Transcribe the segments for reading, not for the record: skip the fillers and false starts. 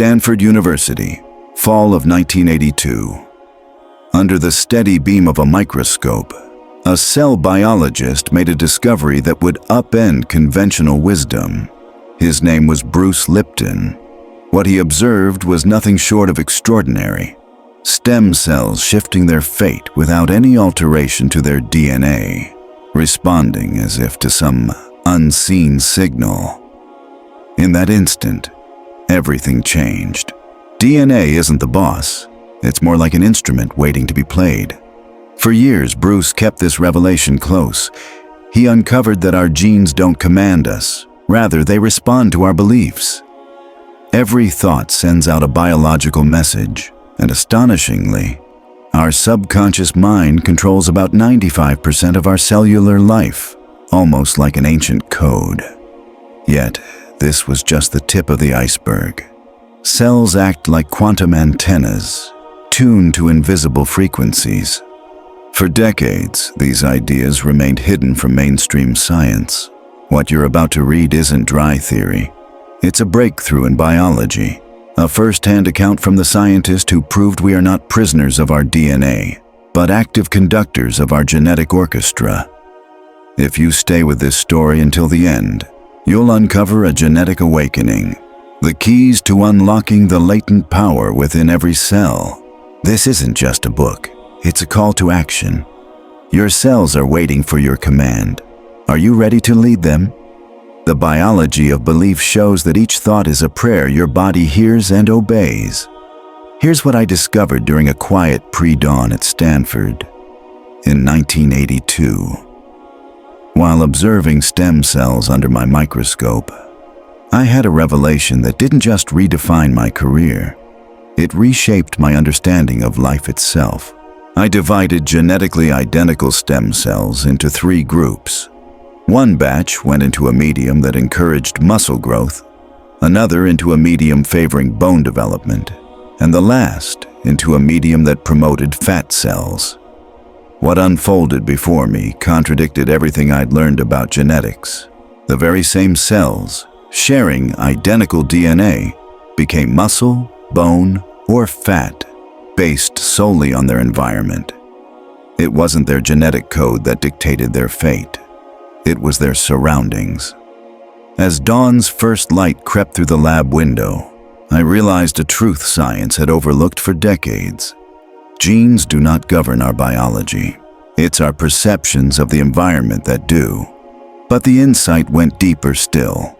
Stanford University, fall of 1982. Under the steady beam of a microscope, a cell biologist made a discovery that would upend conventional wisdom. His name was Bruce Lipton. What he observed was nothing short of extraordinary. Stem cells shifting their fate without any alteration to their DNA, responding as if to some unseen signal. In that instant, everything changed. DNA isn't the boss. It's more like an instrument waiting to be played. For years, Bruce kept this revelation close. He uncovered that our genes don't command us. Rather, they respond to our beliefs. Every thought sends out a biological message, and astonishingly, our subconscious mind controls about 95% of our cellular life, almost like an ancient code. Yet, this was just the tip of the iceberg. Cells act like quantum antennas, tuned to invisible frequencies. For decades, these ideas remained hidden from mainstream science. What you're about to read isn't dry theory. It's a breakthrough in biology, a first-hand account from the scientist who proved we are not prisoners of our DNA, but active conductors of our genetic orchestra. If you stay with this story until the end, you'll uncover a genetic awakening, the keys to unlocking the latent power within every cell. This isn't just a book, it's a call to action. Your cells are waiting for your command. Are you ready to lead them? The biology of belief shows that each thought is a prayer your body hears and obeys. Here's what I discovered during a quiet pre-dawn at Stanford in 1982. While observing stem cells under my microscope, I had a revelation that didn't just redefine my career. It reshaped my understanding of life itself. I divided genetically identical stem cells into 3 groups. One batch went into a medium that encouraged muscle growth, another into a medium favoring bone development, and the last into a medium that promoted fat cells. What unfolded before me contradicted everything I'd learned about genetics. The very same cells, sharing identical DNA, became muscle, bone, or fat, based solely on their environment. It wasn't their genetic code that dictated their fate. It was their surroundings. As dawn's first light crept through the lab window, I realized a truth science had overlooked for decades. Genes do not govern our biology. It's our perceptions of the environment that do. But the insight went deeper still.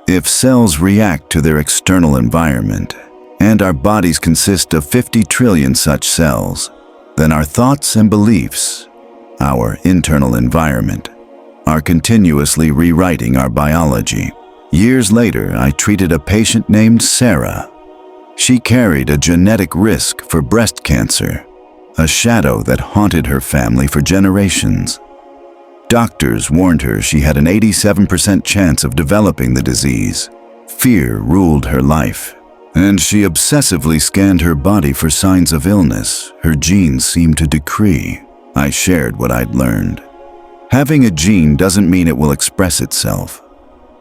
If cells react to their external environment, and our bodies consist of 50 trillion such cells, then our thoughts and beliefs, our internal environment, are continuously rewriting our biology. Years later, I treated a patient named Sarah. She carried a genetic risk for breast cancer, a shadow that haunted her family for generations. Doctors warned her she had an 87% chance of developing the disease. Fear ruled her life, and she obsessively scanned her body for signs of illness her genes seemed to decree. I shared what I'd learned. Having a gene doesn't mean it will express itself.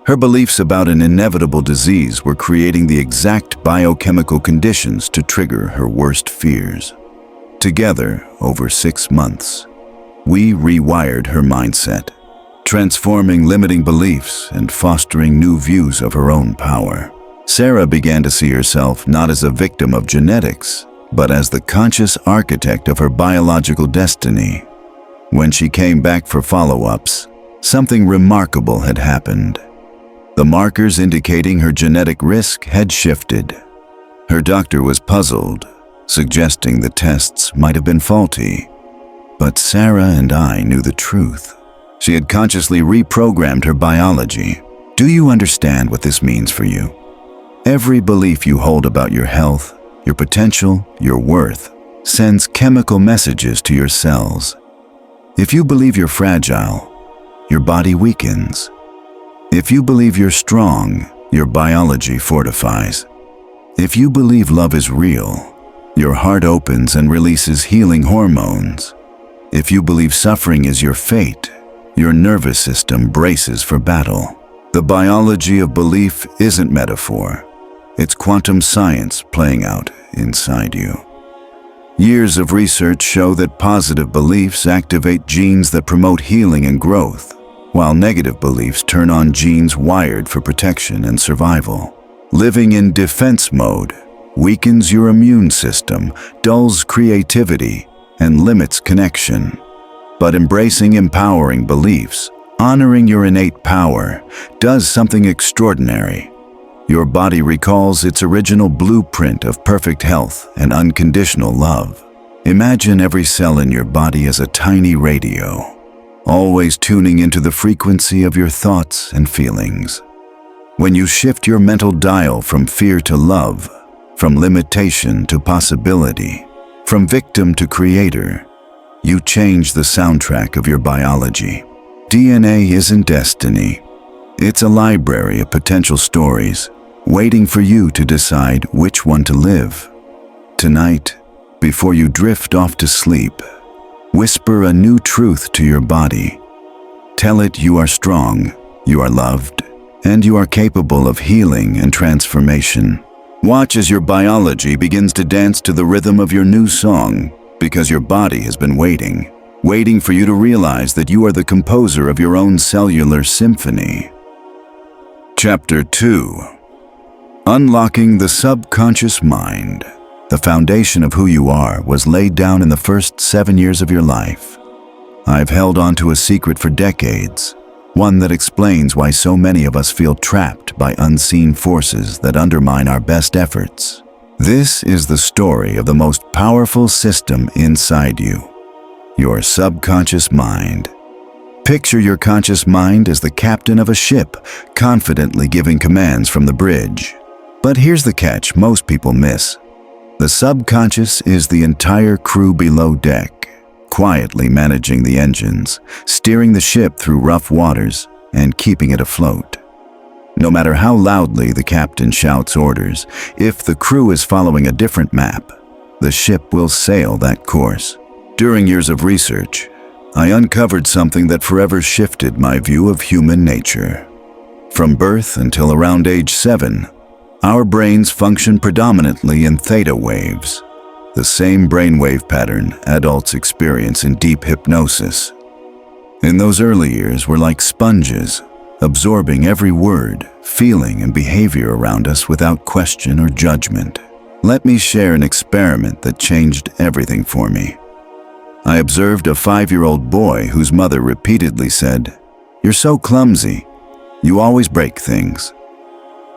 Her beliefs about an inevitable disease were creating the exact biochemical conditions to trigger her worst fears. Together, over 6 months, we rewired her mindset, transforming limiting beliefs and fostering new views of her own power. Sarah began to see herself not as a victim of genetics, but as the conscious architect of her biological destiny. When she came back for follow-ups, something remarkable had happened. The markers indicating her genetic risk had shifted. Her doctor was puzzled, suggesting the tests might have been faulty. But Sarah and I knew the truth. She had consciously reprogrammed her biology. Do you understand what this means for you? Every belief you hold about your health, your potential, your worth, sends chemical messages to your cells. If you believe you're fragile, your body weakens. If you believe you're strong, your biology fortifies. If you believe love is real, your heart opens and releases healing hormones. If you believe suffering is your fate, your nervous system braces for battle. The biology of belief isn't metaphor. It's quantum science playing out inside you. Years of research show that positive beliefs activate genes that promote healing and growth, while negative beliefs turn on genes wired for protection and survival. Living in defense mode weakens your immune system, dulls creativity, and limits connection. But embracing empowering beliefs, honoring your innate power, does something extraordinary. Your body recalls its original blueprint of perfect health and unconditional love. Imagine every cell in your body as a tiny radio, always tuning into the frequency of your thoughts and feelings. When you shift your mental dial from fear to love, from limitation to possibility, from victim to creator, you change the soundtrack of your biology. DNA isn't destiny. It's a library of potential stories, waiting for you to decide which one to live. Tonight, before you drift off to sleep, whisper a new truth to your body. Tell it you are strong, you are loved, and you are capable of healing and transformation. Watch as your biology begins to dance to the rhythm of your new song, because your body has been waiting for you to realize that you are the composer of your own cellular symphony. Chapter 2. Unlocking the subconscious mind. The foundation of who you are was laid down in the first 7 years of your life. I've held on to a secret for decades, one that explains why so many of us feel trapped by unseen forces that undermine our best efforts. This is the story of the most powerful system inside you, your subconscious mind. Picture your conscious mind as the captain of a ship, confidently giving commands from the bridge. But here's the catch most people miss. The subconscious is the entire crew below deck, quietly managing the engines, steering the ship through rough waters, and keeping it afloat. No matter how loudly the captain shouts orders, if the crew is following a different map, the ship will sail that course. During years of research, I uncovered something that forever shifted my view of human nature. From birth until around age 7, our brains function predominantly in theta waves, the same brainwave pattern adults experience in deep hypnosis. In those early years, we're like sponges, absorbing every word, feeling, and behavior around us without question or judgment. Let me share an experiment that changed everything for me. I observed a 5-year-old boy whose mother repeatedly said, "You're so clumsy. You always break things."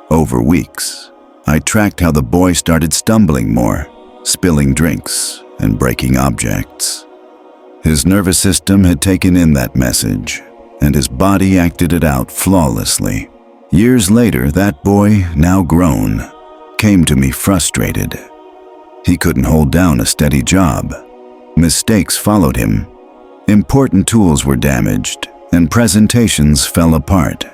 Over weeks, I tracked how the boy started stumbling more, spilling drinks, and breaking objects. His nervous system had taken in that message, and his body acted it out flawlessly. Years later, that boy, now grown, came to me frustrated. He couldn't hold down a steady job. Mistakes followed him. Important tools were damaged, and presentations fell apart.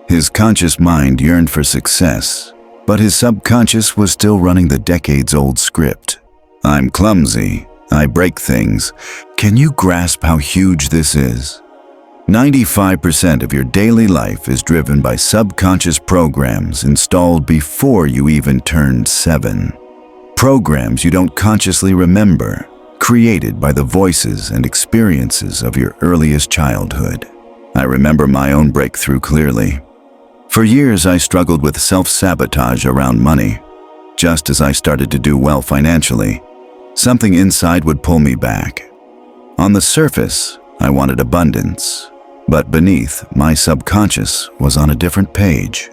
His conscious mind yearned for success, but his subconscious was still running the decades-old script. I'm clumsy. I break things. Can you grasp how huge this is? 95% of your daily life is driven by subconscious programs installed before you even turned 7. Programs you don't consciously remember, created by the voices and experiences of your earliest childhood. I remember my own breakthrough clearly. For years, I struggled with self-sabotage around money. Just as I started to do well financially, something inside would pull me back. On the surface, I wanted abundance, but beneath, my subconscious was on a different page.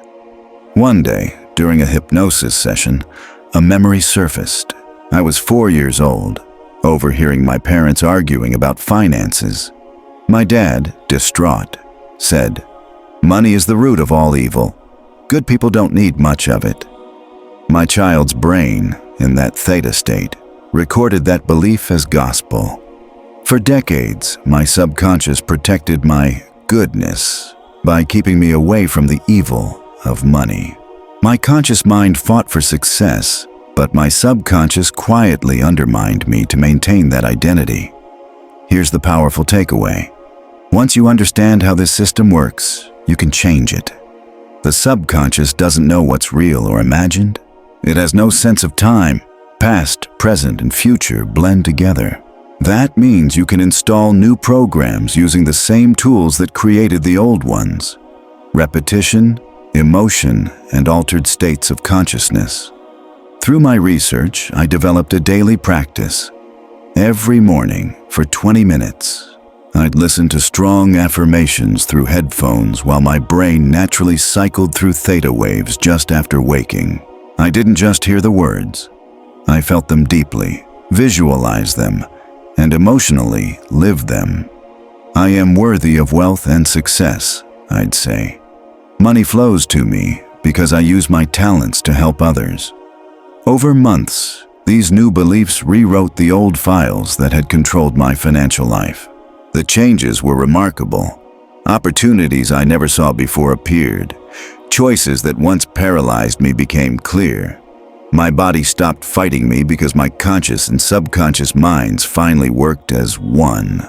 One day, during a hypnosis session, a memory surfaced. I was 4 years old, overhearing my parents arguing about finances. My dad, distraught, said, "Money is the root of all evil. Good people don't need much of it." My child's brain, in that theta state, recorded that belief as gospel. For decades, my subconscious protected my goodness by keeping me away from the evil of money. My conscious mind fought for success, but my subconscious quietly undermined me to maintain that identity. Here's the powerful takeaway. Once you understand how this system works, you can change it. The subconscious doesn't know what's real or imagined. It has no sense of time. Past, present, and future blend together. That means you can install new programs using the same tools that created the old ones: repetition, emotion, and altered states of consciousness. Through my research, I developed a daily practice. Every morning, for 20 minutes, I'd listen to strong affirmations through headphones while my brain naturally cycled through theta waves just after waking. I didn't just hear the words. I felt them deeply, visualized them, and emotionally lived them. I am worthy of wealth and success, I'd say. Money flows to me because I use my talents to help others. Over months, these new beliefs rewrote the old files that had controlled my financial life. The changes were remarkable. Opportunities I never saw before appeared. Choices that once paralyzed me became clear. My body stopped fighting me because my conscious and subconscious minds finally worked as one.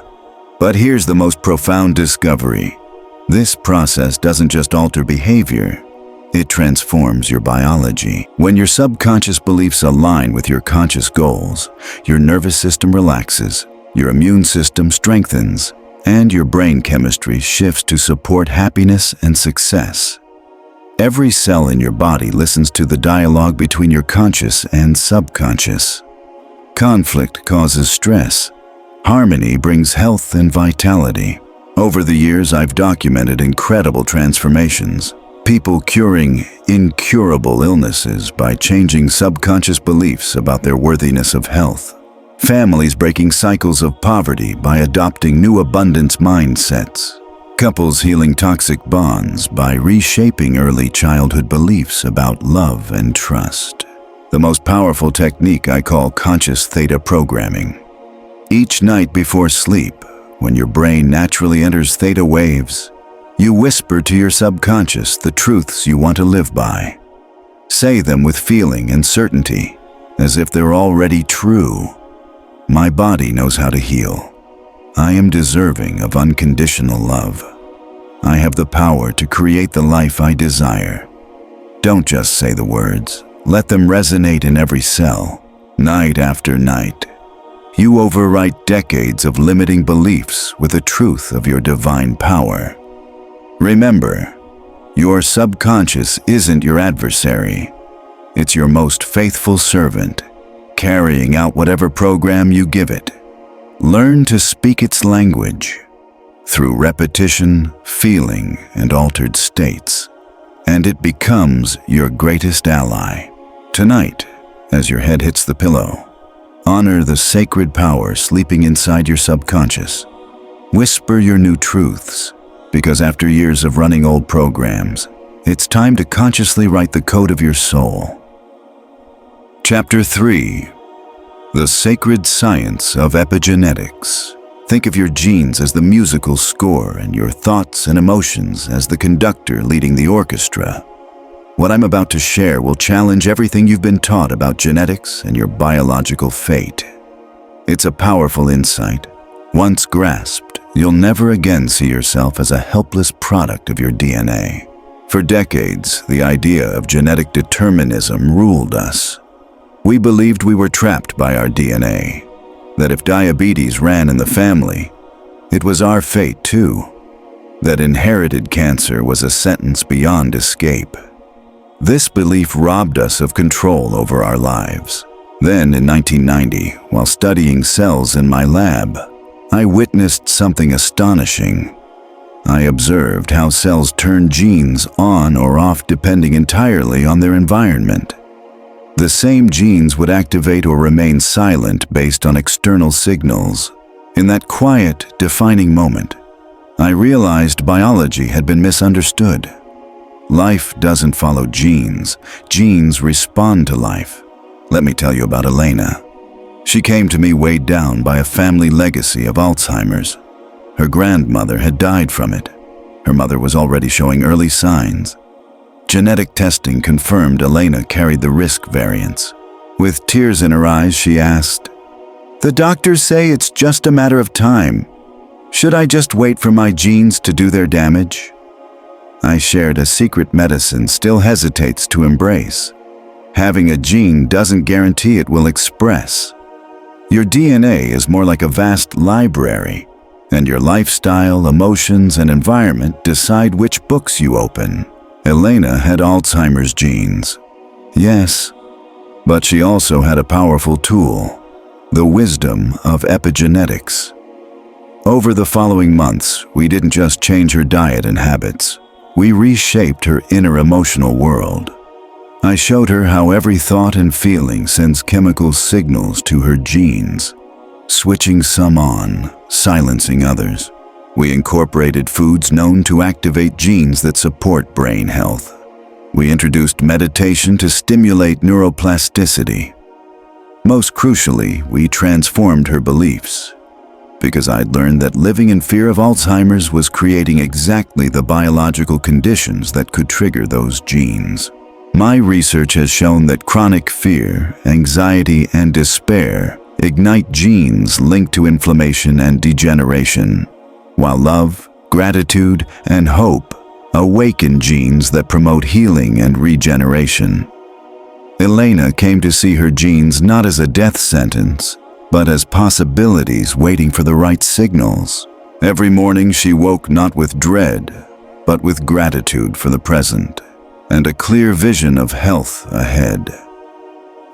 But here's the most profound discovery. This process doesn't just alter behavior, it transforms your biology. When your subconscious beliefs align with your conscious goals, your nervous system relaxes, your immune system strengthens, and your brain chemistry shifts to support happiness and success. Every cell in your body listens to the dialogue between your conscious and subconscious. Conflict causes stress. Harmony brings health and vitality. Over the years, I've documented incredible transformations. People curing incurable illnesses by changing subconscious beliefs about their worthiness of health. Families breaking cycles of poverty by adopting new abundance mindsets. Couples healing toxic bonds by reshaping early childhood beliefs about love and trust. The most powerful technique I call conscious theta programming. Each night before sleep, when your brain naturally enters theta waves, you whisper to your subconscious the truths you want to live by. Say them with feeling and certainty, as if they're already true. My body knows how to heal. I am deserving of unconditional love. I have the power to create the life I desire. Don't just say the words. Let them resonate in every cell, night after night. You overwrite decades of limiting beliefs with the truth of your divine power. Remember, your subconscious isn't your adversary. It's your most faithful servant, carrying out whatever program you give it. Learn to speak its language through repetition, feeling, and altered states, and it becomes your greatest ally. Tonight, as your head hits the pillow, honor the sacred power sleeping inside your subconscious. Whisper your new truths, because after years of running old programs, it's time to consciously write the code of your soul. Chapter 3. The Sacred Science of Epigenetics. Think of your genes as the musical score and your thoughts and emotions as the conductor leading the orchestra. What I'm about to share will challenge everything you've been taught about genetics and your biological fate. It's a powerful insight. Once grasped, you'll never again see yourself as a helpless product of your DNA. For decades, the idea of genetic determinism ruled us. We believed we were trapped by our DNA, that if diabetes ran in the family, it was our fate too, that inherited cancer was a sentence beyond escape. This belief robbed us of control over our lives. Then, in 1990, while studying cells in my lab, I witnessed something astonishing. I observed how cells turn genes on or off depending entirely on their environment. The same genes would activate or remain silent based on external signals. In that quiet, defining moment, I realized biology had been misunderstood. Life doesn't follow genes. Genes respond to life. Let me tell you about Elena. She came to me weighed down by a family legacy of Alzheimer's. Her grandmother had died from it. Her mother was already showing early signs. Genetic testing confirmed Elena carried the risk variants. With tears in her eyes, she asked, "The doctors say it's just a matter of time. Should I just wait for my genes to do their damage?" I shared a secret medicine still hesitates to embrace. Having a gene doesn't guarantee it will express. Your DNA is more like a vast library, and your lifestyle, emotions, and environment decide which books you open. Elena had Alzheimer's genes. Yes, but she also had a powerful tool, the wisdom of epigenetics. Over the following months, we didn't just change her diet and habits. We reshaped her inner emotional world. I showed her how every thought and feeling sends chemical signals to her genes, switching some on, silencing others. We incorporated foods known to activate genes that support brain health. We introduced meditation to stimulate neuroplasticity. Most crucially, we transformed her beliefs, because I'd learned that living in fear of Alzheimer's was creating exactly the biological conditions that could trigger those genes. My research has shown that chronic fear, anxiety, and despair ignite genes linked to inflammation and degeneration, while love, gratitude, and hope awaken genes that promote healing and regeneration. Elena came to see her genes not as a death sentence, but as possibilities waiting for the right signals. Every morning she woke not with dread, but with gratitude for the present, and a clear vision of health ahead.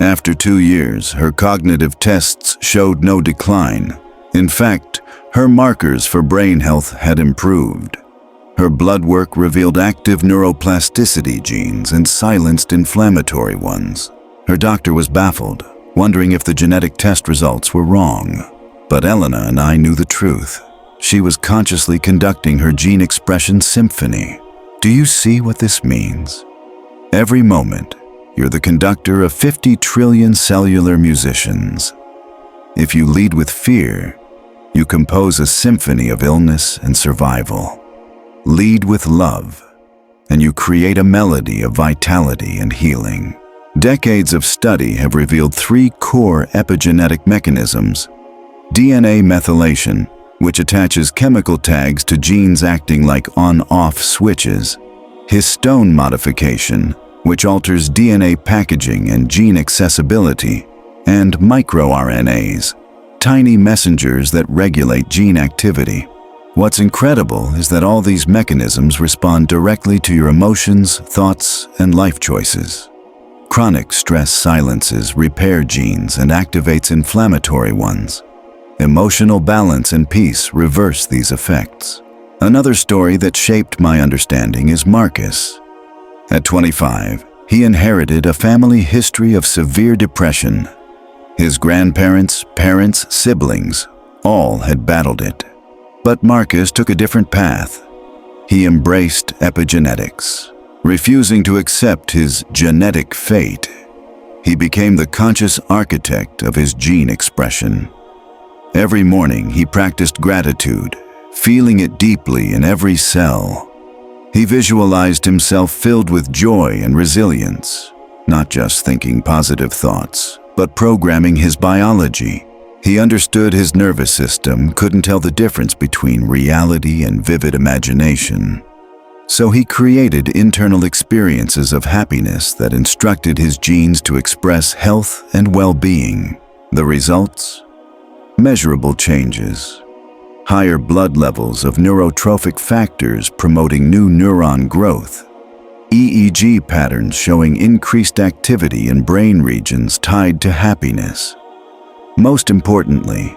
After 2 years, her cognitive tests showed no decline. In fact, her markers for brain health had improved. Her blood work revealed active neuroplasticity genes and silenced inflammatory ones. Her doctor was baffled, wondering if the genetic test results were wrong. But Elena and I knew the truth. She was consciously conducting her gene expression symphony. Do you see what this means? Every moment, you're the conductor of 50 trillion cellular musicians. If you lead with fear, you compose a symphony of illness and survival. Lead with love, and you create a melody of vitality and healing. Decades of study have revealed 3 core epigenetic mechanisms: DNA methylation, which attaches chemical tags to genes acting like on-off switches; histone modification, which alters DNA packaging and gene accessibility; and microRNAs, tiny messengers that regulate gene activity. What's incredible is that all these mechanisms respond directly to your emotions, thoughts, and life choices. Chronic stress silences repair genes and activates inflammatory ones. Emotional balance and peace reverse these effects. Another story that shaped my understanding is Marcus. At 25, he inherited a family history of severe depression. His grandparents, parents, siblings, all had battled it. But Marcus took a different path. He embraced epigenetics. Refusing to accept his genetic fate, he became the conscious architect of his gene expression. Every morning he practiced gratitude, feeling it deeply in every cell. He visualized himself filled with joy and resilience, not just thinking positive thoughts, but programming his biology. He understood his nervous system couldn't tell the difference between reality and vivid imagination. So he created internal experiences of happiness that instructed his genes to express health and well-being. The results? Measurable changes. Higher blood levels of neurotrophic factors promoting new neuron growth. EEG patterns showing increased activity in brain regions tied to happiness. Most importantly,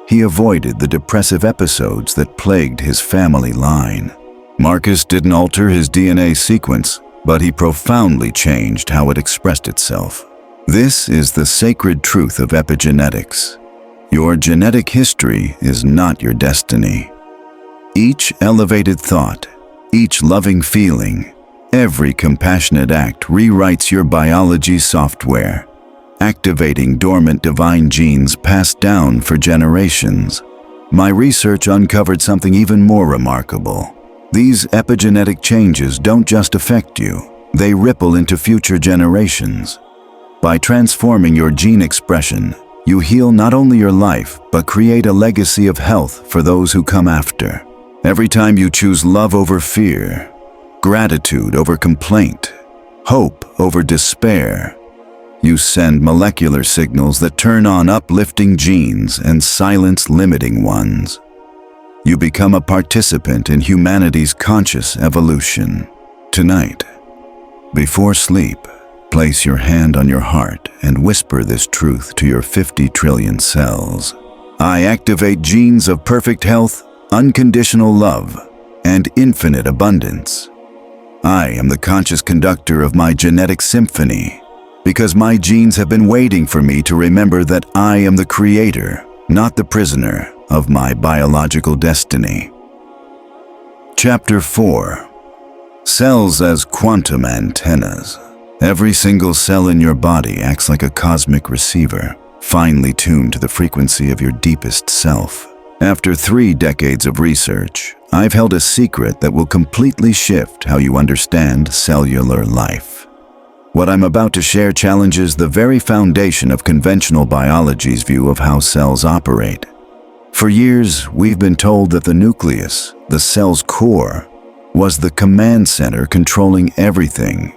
he avoided the depressive episodes that plagued his family line. Marcus didn't alter his DNA sequence, but he profoundly changed how it expressed itself. This is the sacred truth of epigenetics. Your genetic history is not your destiny. Each elevated thought, each loving feeling, every compassionate act rewrites your biology software, activating dormant divine genes passed down for generations. My research uncovered something even more remarkable. These epigenetic changes don't just affect you, they ripple into future generations. By transforming your gene expression, you heal not only your life, but create a legacy of health for those who come after. Every time you choose love over fear, gratitude over complaint, hope over despair, You send molecular signals that turn on uplifting genes and silence limiting ones. You become a participant in humanity's conscious evolution. Tonight, before sleep, place your hand on your heart and whisper this truth to your 50 trillion cells. I activate genes of perfect health, unconditional love, and infinite abundance. I am the conscious conductor of my genetic symphony, because my genes have been waiting for me to remember that I am the creator, not the prisoner, of my biological destiny. Chapter 4. Cells as quantum antennas. Every single cell in your body acts like a cosmic receiver, finely tuned to the frequency of your deepest self. After 3 decades of research, I've held a secret that will completely shift how you understand cellular life. What I'm about to share challenges the very foundation of conventional biology's view of how cells operate. For years, we've been told that the nucleus, the cell's core, was the command center controlling everything.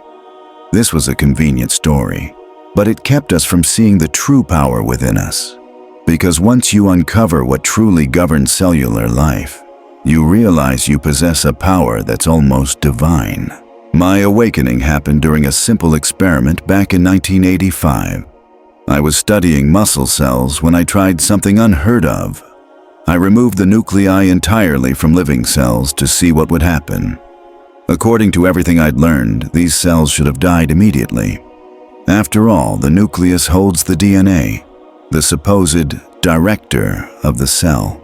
This was a convenient story, but it kept us from seeing the true power within us. Because once you uncover what truly governs cellular life, you realize you possess a power that's almost divine. My awakening happened during a simple experiment back in 1985. I was studying muscle cells when I tried something unheard of. I removed the nuclei entirely from living cells to see what would happen. According to everything I'd learned, these cells should have died immediately. After all, the nucleus holds the DNA, the supposed director of the cell.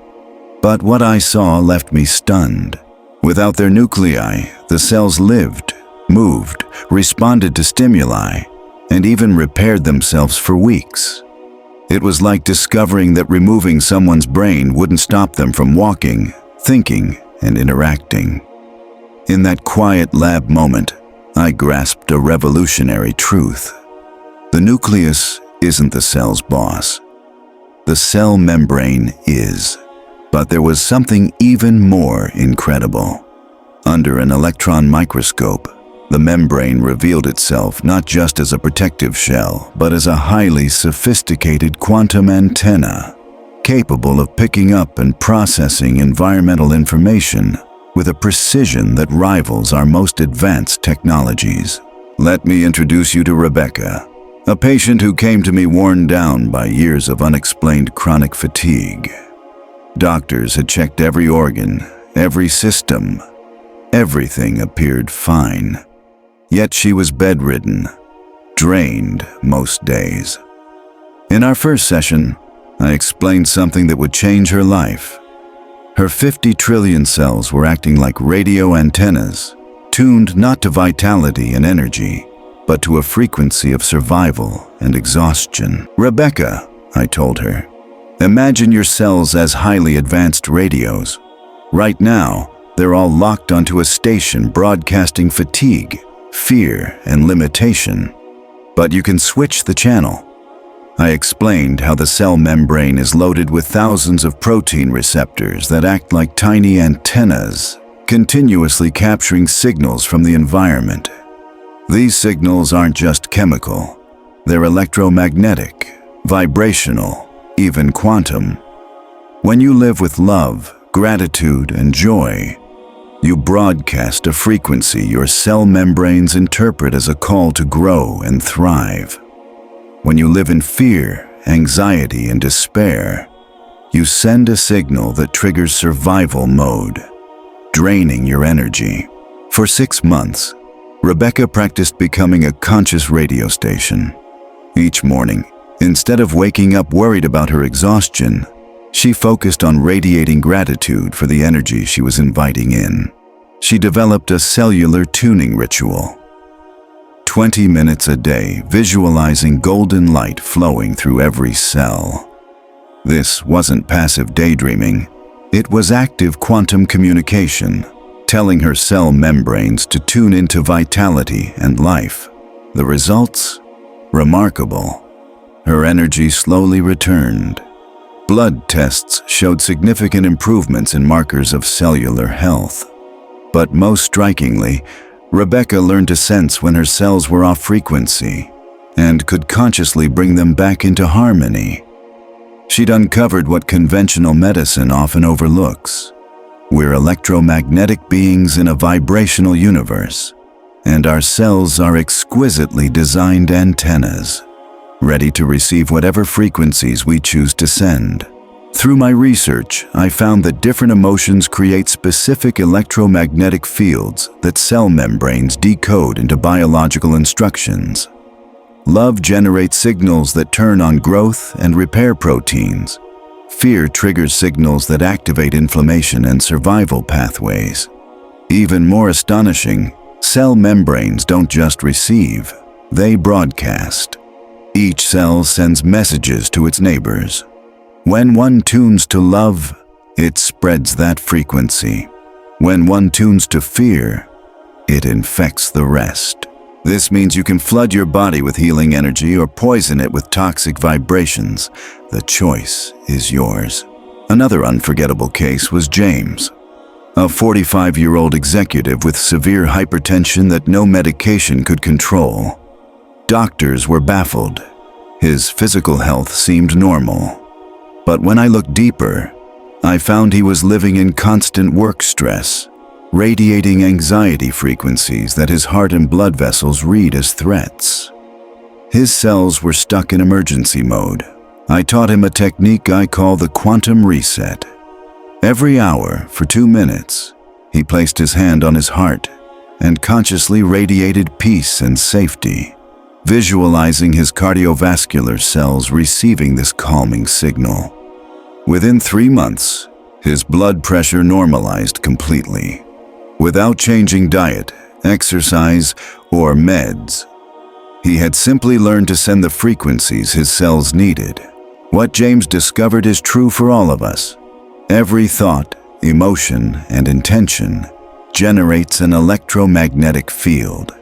But what I saw left me stunned. Without their nuclei, the cells lived, moved, responded to stimuli, and even repaired themselves for weeks. It was like discovering that removing someone's brain wouldn't stop them from walking, thinking, and interacting. In that quiet lab moment, I grasped a revolutionary truth. The nucleus isn't the cell's boss. The cell membrane is. But there was something even more incredible. Under an electron microscope, the membrane revealed itself not just as a protective shell, but as a highly sophisticated quantum antenna, capable of picking up and processing environmental information with a precision that rivals our most advanced technologies. Let me introduce you to Rebecca, a patient who came to me worn down by years of unexplained chronic fatigue. Doctors had checked every organ, every system. Everything appeared fine. Yet she was bedridden, drained most days. In our first session, I explained something that would change her life. Her 50 trillion cells were acting like radio antennas, tuned not to vitality and energy, but to a frequency of survival and exhaustion. Rebecca, I told her, imagine your cells as highly advanced radios. Right now, they're all locked onto a station broadcasting fatigue, fear, and limitation. But you can switch the channel. I explained how the cell membrane is loaded with thousands of protein receptors that act like tiny antennas, continuously capturing signals from the environment. These signals aren't just chemical. They're electromagnetic, vibrational, even quantum. When you live with love, gratitude, and joy, you broadcast a frequency your cell membranes interpret as a call to grow and thrive. When you live in fear, anxiety, and despair, you send a signal that triggers survival mode, draining your energy. For 6 months, Rebecca practiced becoming a conscious radio station. Each morning, instead of waking up worried about her exhaustion, she focused on radiating gratitude for the energy she was inviting in. She developed a cellular tuning ritual. 20 minutes a day, visualizing golden light flowing through every cell. This wasn't passive daydreaming. It was active quantum communication, telling her cell membranes to tune into vitality and life. The results? Remarkable. Her energy slowly returned. Blood tests showed significant improvements in markers of cellular health. But most strikingly, Rebecca learned to sense when her cells were off frequency. and could consciously bring them back into harmony. She'd uncovered what conventional medicine often overlooks. We're electromagnetic beings in a vibrational universe, and our cells are exquisitely designed antennas, ready to receive whatever frequencies we choose to send. Through my research, I found that different emotions create specific electromagnetic fields that cell membranes decode into biological instructions. Love generates signals that turn on growth and repair proteins. Fear triggers signals that activate inflammation and survival pathways. Even more astonishing, cell membranes don't just receive, they broadcast. Each cell sends messages to its neighbors. When one tunes to love, it spreads that frequency. When one tunes to fear, it infects the rest. This means you can flood your body with healing energy or poison it with toxic vibrations. The choice is yours. Another unforgettable case was James, a 45-year-old executive with severe hypertension that no medication could control. Doctors were baffled. His physical health seemed normal. But when I looked deeper, I found he was living in constant work stress, radiating anxiety frequencies that his heart and blood vessels read as threats. His cells were stuck in emergency mode. I taught him a technique I call the quantum reset. Every hour, for 2 minutes, he placed his hand on his heart and consciously radiated peace and safety, visualizing his cardiovascular cells receiving this calming signal. Within 3 months, his blood pressure normalized completely, without changing diet, exercise, or meds. He had simply learned to send the frequencies his cells needed. What James discovered is true for all of us. Every thought, emotion, and intention generates an electromagnetic field.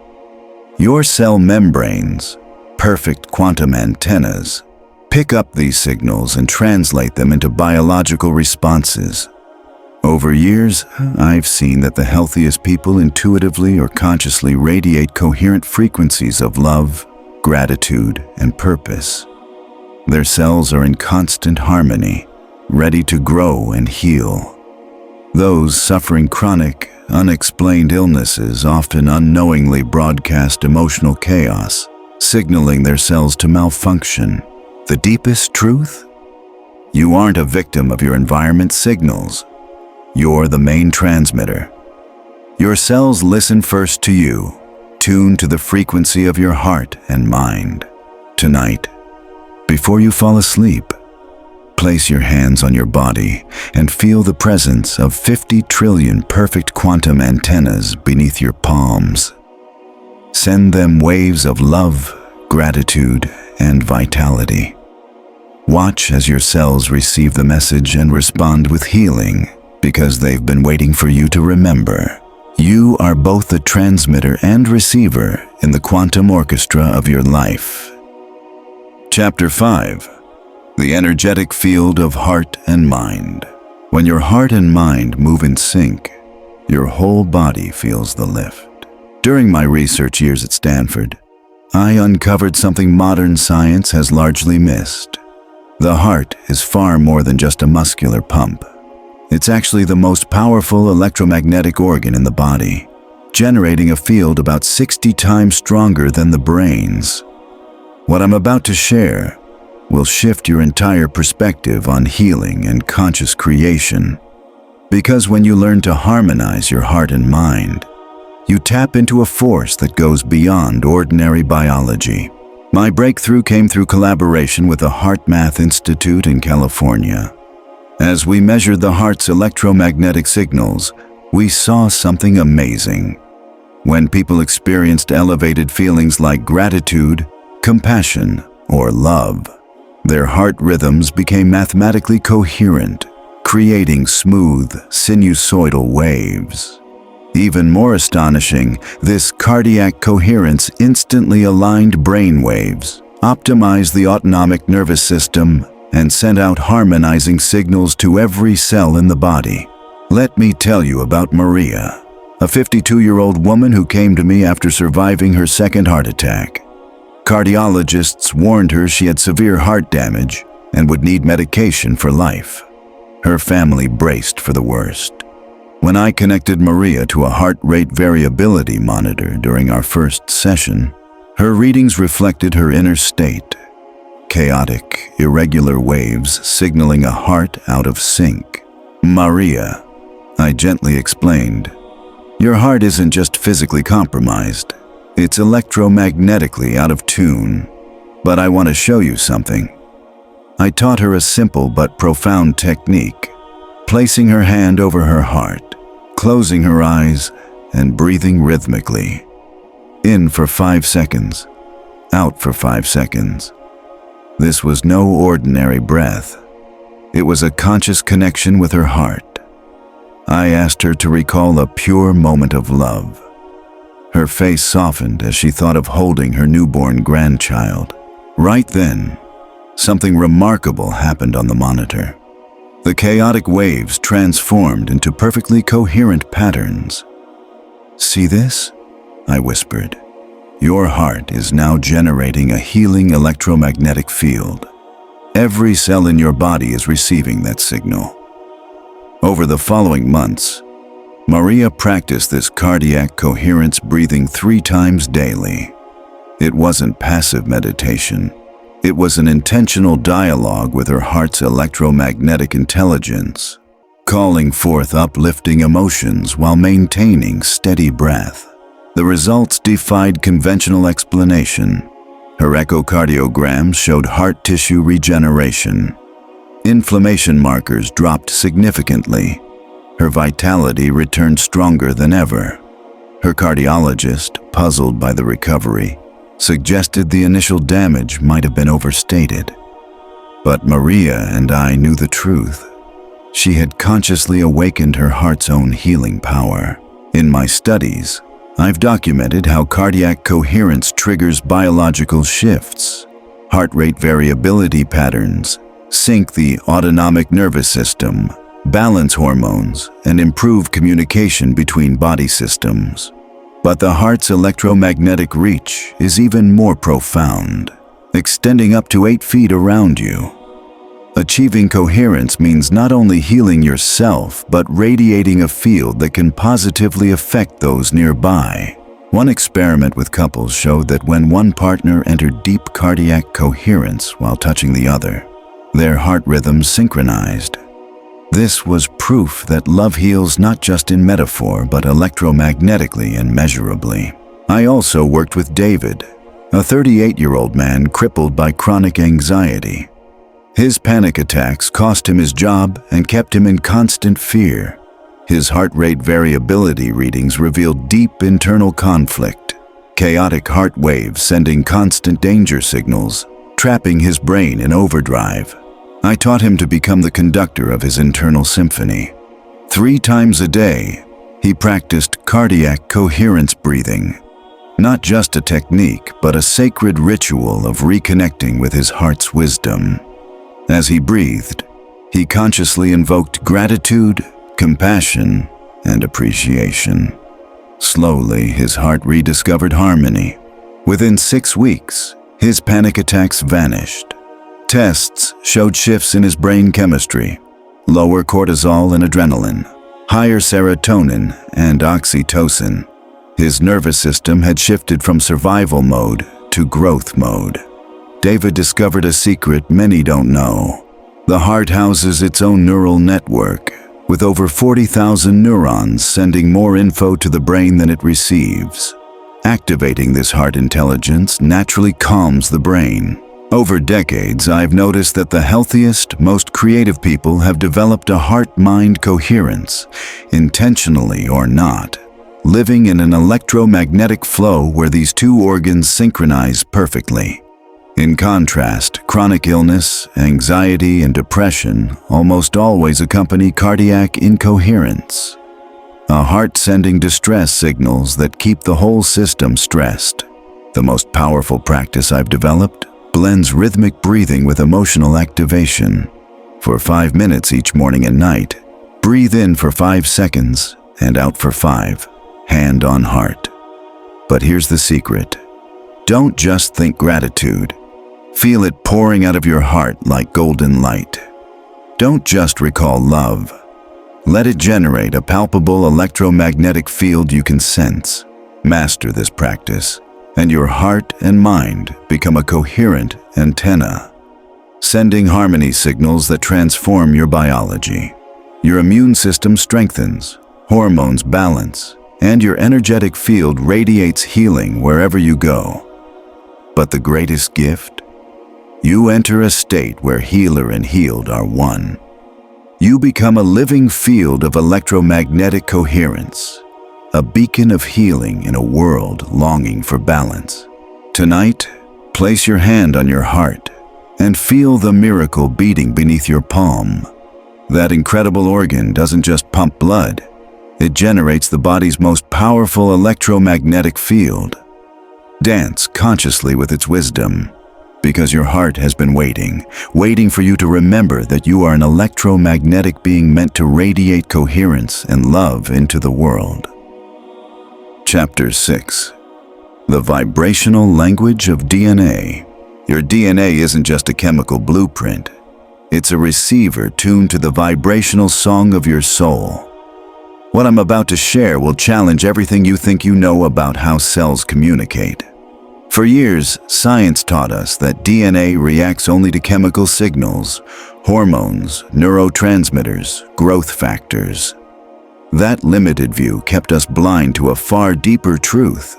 Your cell membranes, perfect quantum antennas, pick up these signals and translate them into biological responses. Over years, I've seen that the healthiest people intuitively or consciously radiate coherent frequencies of love, gratitude, and purpose. Their cells are in constant harmony, ready to grow and heal. Those suffering chronic, unexplained illnesses often unknowingly broadcast emotional chaos, signaling their cells to malfunction. The deepest truth? You aren't a victim of your environment's signals. You're the main transmitter. Your cells listen first to you, tuned to the frequency of your heart and mind. Tonight, before you fall asleep, place your hands on your body and feel the presence of 50 trillion perfect quantum antennas beneath your palms. Send them waves of love, gratitude, and vitality. Watch as your cells receive the message and respond with healing, because they've been waiting for you to remember. You are both the transmitter and receiver in the quantum orchestra of your life. Chapter 5. The energetic field of heart and mind. When your heart and mind move in sync, your whole body feels the lift. During my research years at Stanford, I uncovered something modern science has largely missed. The heart is far more than just a muscular pump. It's actually the most powerful electromagnetic organ in the body, generating a field about 60 times stronger than the brain's. What I'm about to share will shift your entire perspective on healing and conscious creation. Because when you learn to harmonize your heart and mind, you tap into a force that goes beyond ordinary biology. My breakthrough came through collaboration with the HeartMath Institute in California. As we measured the heart's electromagnetic signals, we saw something amazing. When people experienced elevated feelings like gratitude, compassion, or love, their heart rhythms became mathematically coherent, creating smooth, sinusoidal waves. Even more astonishing, this cardiac coherence instantly aligned brain waves, optimized the autonomic nervous system, and sent out harmonizing signals to every cell in the body. Let me tell you about Maria, a 52-year-old woman who came to me after surviving her second heart attack. Cardiologists warned her she had severe heart damage and would need medication for life. Her family braced for the worst. When I connected Maria to a heart rate variability monitor during our first session, her readings reflected her inner state. Chaotic, irregular waves signaling a heart out of sync. "Maria," I gently explained, "your heart isn't just physically compromised. It's electromagnetically out of tune. But I want to show you something." I taught her a simple but profound technique, placing her hand over her heart, closing her eyes, and breathing rhythmically. In for 5 seconds, out for 5 seconds. This was no ordinary breath. It was a conscious connection with her heart. I asked her to recall a pure moment of love. Her face softened as she thought of holding her newborn grandchild. Right then, something remarkable happened on the monitor. The chaotic waves transformed into perfectly coherent patterns. "See this?" I whispered. "Your heart is now generating a healing electromagnetic field. Every cell in your body is receiving that signal." Over the following months, Maria practiced this cardiac coherence breathing 3 times daily. It wasn't passive meditation. It was an intentional dialogue with her heart's electromagnetic intelligence, calling forth uplifting emotions while maintaining steady breath. The results defied conventional explanation. Her echocardiograms showed heart tissue regeneration. Inflammation markers dropped significantly. Her vitality returned stronger than ever. Her cardiologist, puzzled by the recovery, suggested the initial damage might have been overstated. But Maria and I knew the truth. She had consciously awakened her heart's own healing power. In my studies, I've documented how cardiac coherence triggers biological shifts. Heart rate variability patterns sync the autonomic nervous system, balance hormones, and improve communication between body systems. But the heart's electromagnetic reach is even more profound, extending up to 8 feet around you. Achieving coherence means not only healing yourself, but radiating a field that can positively affect those nearby. One experiment with couples showed that when one partner entered deep cardiac coherence while touching the other, their heart rhythms synchronized. This was proof that love heals not just in metaphor, but electromagnetically and measurably. I also worked with David, a 38-year-old man crippled by chronic anxiety. His panic attacks cost him his job and kept him in constant fear. His heart rate variability readings revealed deep internal conflict, chaotic heart waves sending constant danger signals, trapping his brain in overdrive. I taught him to become the conductor of his internal symphony. 3 times a day, he practiced cardiac coherence breathing. Not just a technique, but a sacred ritual of reconnecting with his heart's wisdom. As he breathed, he consciously invoked gratitude, compassion, and appreciation. Slowly, his heart rediscovered harmony. Within 6 weeks, his panic attacks vanished. Tests showed shifts in his brain chemistry, lower cortisol and adrenaline, higher serotonin and oxytocin. His nervous system had shifted from survival mode to growth mode. David discovered a secret many don't know. The heart houses its own neural network, with over 40,000 neurons sending more info to the brain than it receives. Activating this heart intelligence naturally calms the brain. Over decades, I've noticed that the healthiest, most creative people have developed a heart-mind coherence, intentionally or not, living in an electromagnetic flow where these 2 organs synchronize perfectly. In contrast, chronic illness, anxiety, and depression almost always accompany cardiac incoherence. A heart sending distress signals that keep the whole system stressed. The most powerful practice I've developed blends rhythmic breathing with emotional activation. For 5 minutes each morning and night, breathe in for 5 seconds and out for 5, hand on heart. But here's the secret. Don't just think gratitude. Feel it pouring out of your heart like golden light. Don't just recall love. Let it generate a palpable electromagnetic field you can sense. Master this practice, and your heart and mind become a coherent antenna, sending harmony signals that transform your biology. Your immune system strengthens, hormones balance, and your energetic field radiates healing wherever you go. But the greatest gift? You enter a state where healer and healed are one. You become a living field of electromagnetic coherence, a beacon of healing in a world longing for balance. Tonight, place your hand on your heart and feel the miracle beating beneath your palm. That incredible organ doesn't just pump blood, it generates the body's most powerful electromagnetic field. Dance consciously with its wisdom, because your heart has been waiting for you to remember that you are an electromagnetic being meant to radiate coherence and love into the world. Chapter 6. The Vibrational Language of DNA. Your DNA isn't just a chemical blueprint. It's a receiver tuned to the vibrational song of your soul. What I'm about to share will challenge everything you think you know about how cells communicate. For years, science taught us that DNA reacts only to chemical signals, hormones, neurotransmitters, growth factors. That limited view kept us blind to a far deeper truth.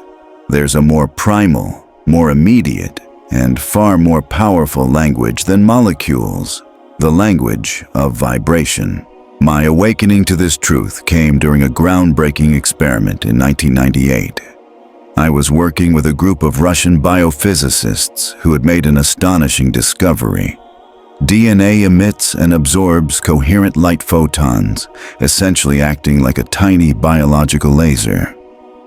There's a more primal, more immediate, and far more powerful language than molecules, the language of vibration. My awakening to this truth came during a groundbreaking experiment in 1998. I was working with a group of Russian biophysicists who had made an astonishing discovery. DNA emits and absorbs coherent light photons, essentially acting like a tiny biological laser.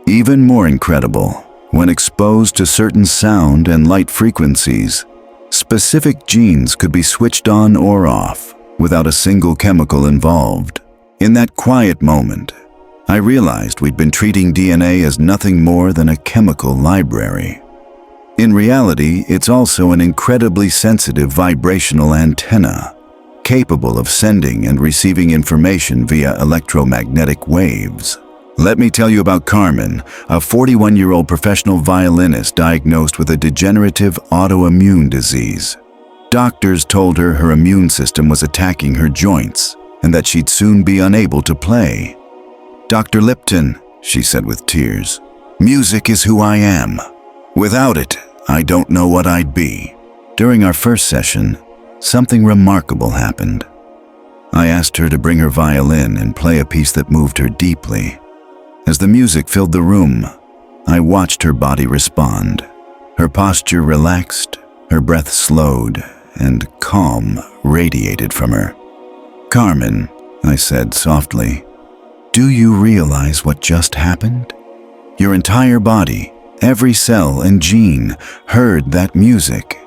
Even more incredible, when exposed to certain sound and light frequencies, specific genes could be switched on or off without a single chemical involved. In that quiet moment, I realized we'd been treating DNA as nothing more than a chemical library. In reality, it's also an incredibly sensitive vibrational antenna, capable of sending and receiving information via electromagnetic waves. Let me tell you about Carmen, a 41-year-old professional violinist diagnosed with a degenerative autoimmune disease. Doctors told her her immune system was attacking her joints and that she'd soon be unable to play. "Dr. Lipton," she said with tears, "music is who I am. Without it, I don't know what I'd be." During our first session, something remarkable happened. I asked her to bring her violin and play a piece that moved her deeply. As the music filled the room, I watched her body respond. Her posture relaxed, her breath slowed, and calm radiated from her. "Carmen," I said softly, "do you realize what just happened? Your entire body, every cell and gene, heard that music."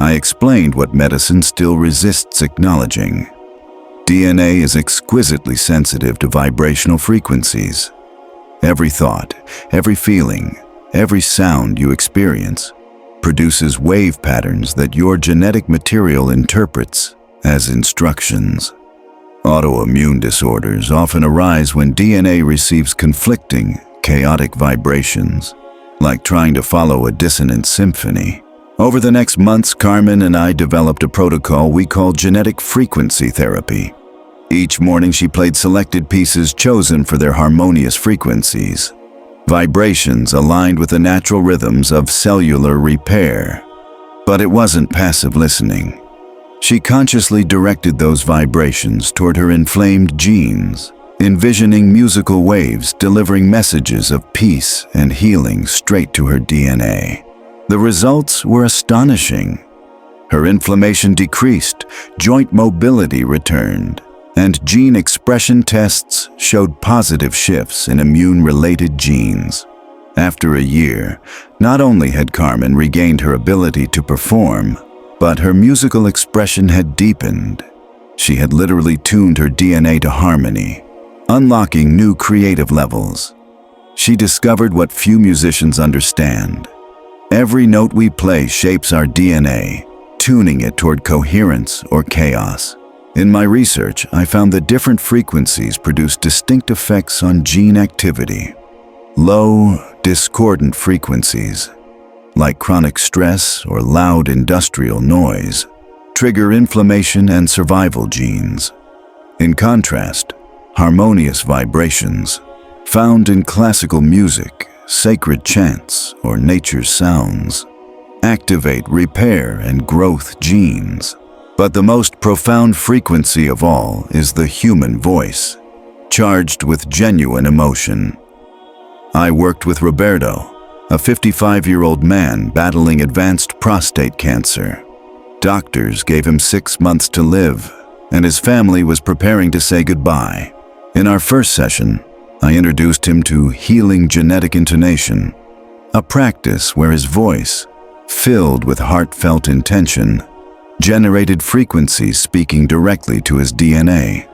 I explained what medicine still resists acknowledging. DNA is exquisitely sensitive to vibrational frequencies. Every thought, every feeling, every sound you experience produces wave patterns that your genetic material interprets as instructions. Autoimmune disorders often arise when DNA receives conflicting, chaotic vibrations, like trying to follow a dissonant symphony. Over the next months, Carmen and I developed a protocol we call genetic frequency therapy. Each morning she played selected pieces chosen for their harmonious frequencies, vibrations aligned with the natural rhythms of cellular repair. But it wasn't passive listening. She consciously directed those vibrations toward her inflamed genes, envisioning musical waves delivering messages of peace and healing straight to her DNA. The results were astonishing. Her inflammation decreased, joint mobility returned, and gene expression tests showed positive shifts in immune-related genes. After a year, not only had Carmen regained her ability to perform, but her musical expression had deepened. She had literally tuned her DNA to harmony, unlocking new creative levels. She discovered what few musicians understand. Every note we play shapes our DNA, tuning it toward coherence or chaos. In my research, I found that different frequencies produce distinct effects on gene activity. Low, discordant frequencies, like chronic stress or loud industrial noise, trigger inflammation and survival genes. In contrast, harmonious vibrations, found in classical music, sacred chants, or nature's sounds, activate repair and growth genes. But the most profound frequency of all is the human voice, charged with genuine emotion. I worked with Roberto, a 55-year-old man battling advanced prostate cancer. Doctors gave him 6 months to live, and his family was preparing to say goodbye. In our first session, I introduced him to healing genetic intonation, a practice where his voice, filled with heartfelt intention, generated frequencies speaking directly to his DNA.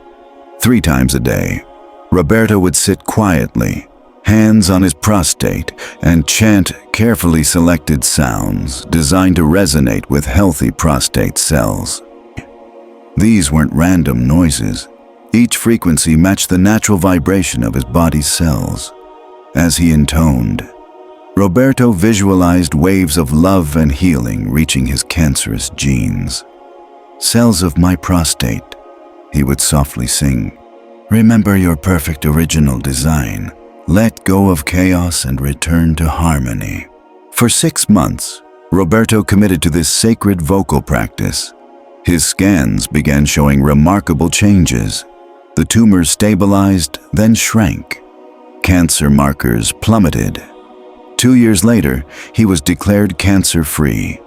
3 times a day, Roberto would sit quietly, hands on his prostate, and chant carefully selected sounds designed to resonate with healthy prostate cells. These weren't random noises. Each frequency matched the natural vibration of his body's cells. As he intoned, Roberto visualized waves of love and healing reaching his cancerous genes. "Cells of my prostate," he would softly sing. "Remember your perfect original design. Let go of chaos and return to harmony." For 6 months, Roberto committed to this sacred vocal practice. His scans began showing remarkable changes. The tumors stabilized, then shrank. Cancer markers plummeted. 2 years later, he was declared cancer-free.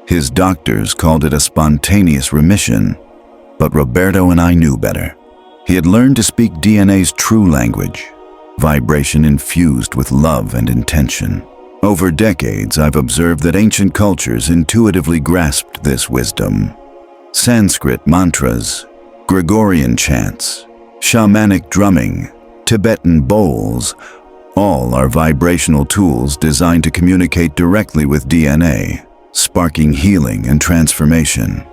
His doctors called it a spontaneous remission, but Roberto and I knew better. He had learned to speak DNA's true language, vibration infused with love and intention. Over decades, I've observed that ancient cultures intuitively grasped this wisdom. Sanskrit mantras, Gregorian chants, shamanic drumming, Tibetan bowls, all are vibrational tools designed to communicate directly with DNA, sparking healing and transformation.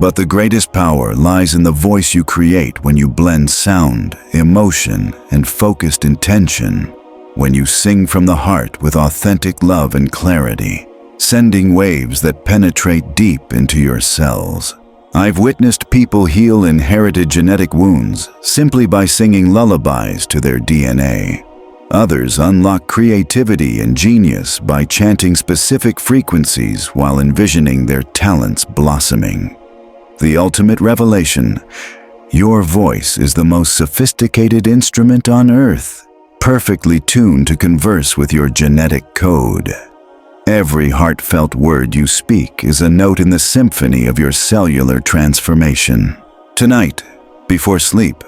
But the greatest power lies in the voice you create when you blend sound, emotion, and focused intention. When you sing from the heart with authentic love and clarity, sending waves that penetrate deep into your cells. I've witnessed people heal inherited genetic wounds simply by singing lullabies to their DNA. Others unlock creativity and genius by chanting specific frequencies while envisioning their talents blossoming. The ultimate revelation: your voice is the most sophisticated instrument on earth, perfectly tuned to converse with your genetic code. Every heartfelt word you speak is a note in the symphony of your cellular transformation. Tonight, before sleep,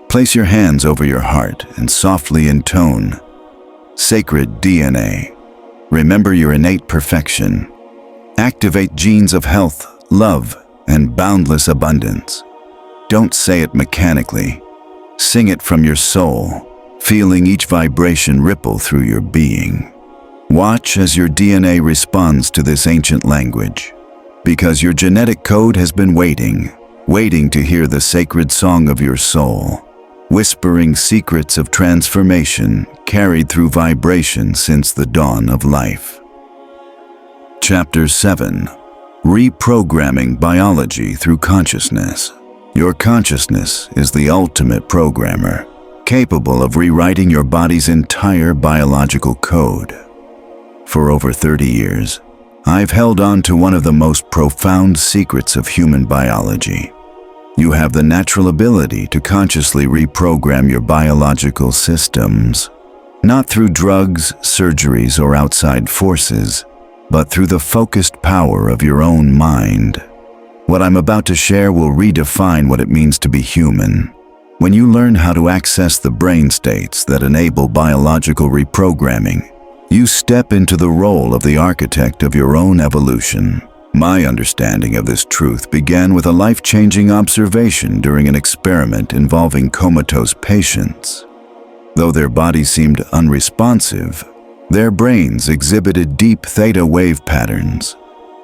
place your hands over your heart and softly intone, "Sacred DNA, remember your innate perfection. Activate genes of health, love, and boundless abundance." Don't say it mechanically. Sing it from your soul, feeling each vibration ripple through your being. Watch as your DNA responds to this ancient language, because your genetic code has been waiting to hear the sacred song of your soul, whispering secrets of transformation carried through vibration since the dawn of life. Chapter 7. Reprogramming Biology Through Consciousness. Your consciousness is the ultimate programmer, capable of rewriting your body's entire biological code. For over 30 years, I've held on to one of the most profound secrets of human biology. You have the natural ability to consciously reprogram your biological systems, not through drugs, surgeries, or outside forces, but through the focused power of your own mind. What I'm about to share will redefine what it means to be human. When you learn how to access the brain states that enable biological reprogramming, you step into the role of the architect of your own evolution. My understanding of this truth began with a life-changing observation during an experiment involving comatose patients. Though their bodies seemed unresponsive, Their brains exhibited deep theta wave patterns,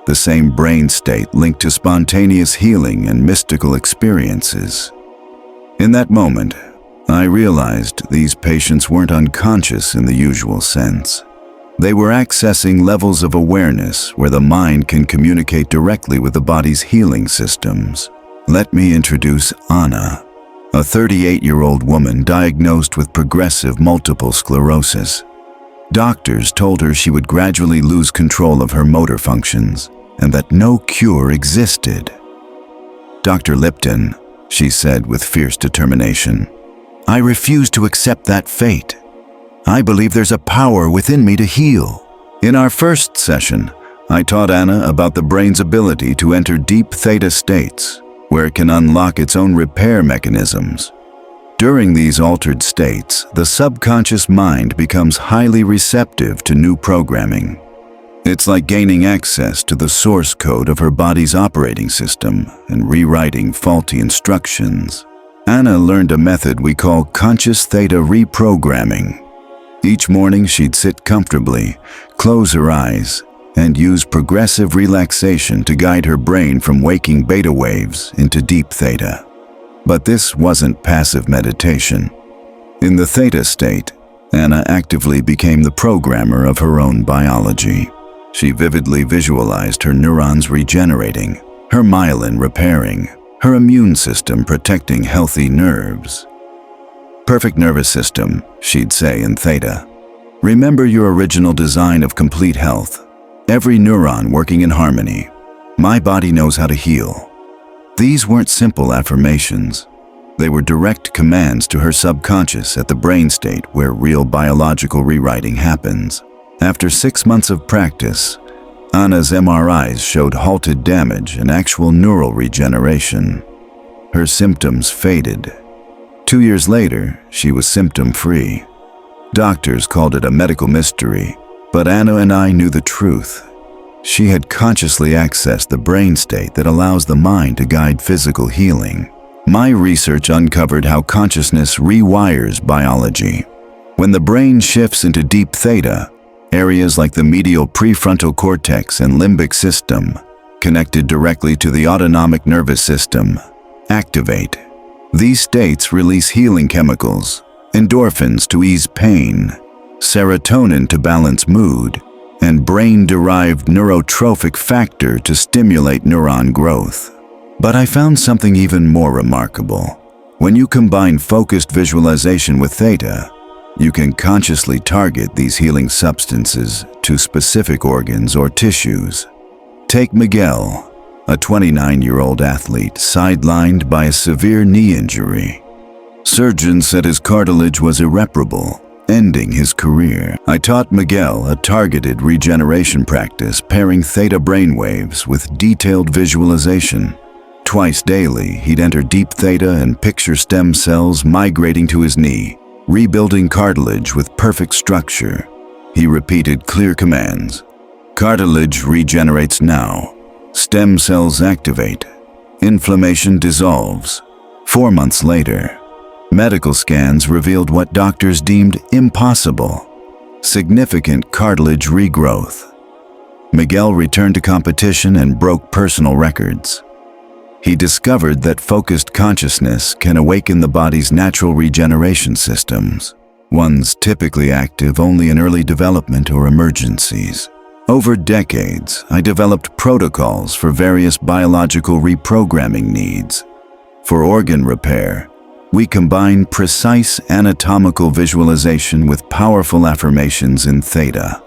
the same brain state linked to spontaneous healing and mystical experiences. In that moment, I realized these patients weren't unconscious in the usual sense. They were accessing levels of awareness where the mind can communicate directly with the body's healing systems. Let me introduce Anna, a 38-year-old woman diagnosed with progressive multiple sclerosis. Doctors told her she would gradually lose control of her motor functions and that no cure existed. "Dr. Lipton," she said with fierce determination, "I refuse to accept that fate. I believe there's a power within me to heal." In our first session, I taught Anna about the brain's ability to enter deep theta states, where it can unlock its own repair mechanisms. During these altered states, the subconscious mind becomes highly receptive to new programming. It's like gaining access to the source code of her body's operating system and rewriting faulty instructions. Anna learned a method we call conscious theta reprogramming. Each morning she'd sit comfortably, close her eyes, and use progressive relaxation to guide her brain from waking beta waves into deep theta. But this wasn't passive meditation. In the theta state, Anna actively became the programmer of her own biology. She vividly visualized her neurons regenerating, her myelin repairing, her immune system protecting healthy nerves. "Perfect nervous system," she'd say in theta. "Remember your original design of complete health. Every neuron working in harmony. My body knows how to heal." These weren't simple affirmations. They were direct commands to her subconscious at the brain state where real biological rewriting happens. After 6 months of practice, Anna's MRIs showed halted damage and actual neural regeneration. Her symptoms faded. 2 years later, she was symptom-free. Doctors called it a medical mystery, but Anna and I knew the truth. She had consciously accessed the brain state that allows the mind to guide physical healing. My research uncovered how consciousness rewires biology. When the brain shifts into deep theta, areas like the medial prefrontal cortex and limbic system, connected directly to the autonomic nervous system, activate. These states release healing chemicals, endorphins to ease pain, serotonin to balance mood, and brain-derived neurotrophic factor to stimulate neuron growth. But I found something even more remarkable. When you combine focused visualization with theta, you can consciously target these healing substances to specific organs or tissues. Take Miguel, a 29-year-old athlete sidelined by a severe knee injury. Surgeons said his cartilage was irreparable, ending his career. I taught Miguel a targeted regeneration practice pairing theta brainwaves with detailed visualization. Twice daily, he'd enter deep theta and picture stem cells migrating to his knee, rebuilding cartilage with perfect structure. He repeated clear commands. "Cartilage regenerates now. Stem cells activate. Inflammation dissolves." 4 months later, medical scans revealed what doctors deemed impossible: significant cartilage regrowth. Miguel returned to competition and broke personal records. He discovered that focused consciousness can awaken the body's natural regeneration systems, ones typically active only in early development or emergencies. Over decades, I developed protocols for various biological reprogramming needs. For organ repair, we combine precise anatomical visualization with powerful affirmations in theta.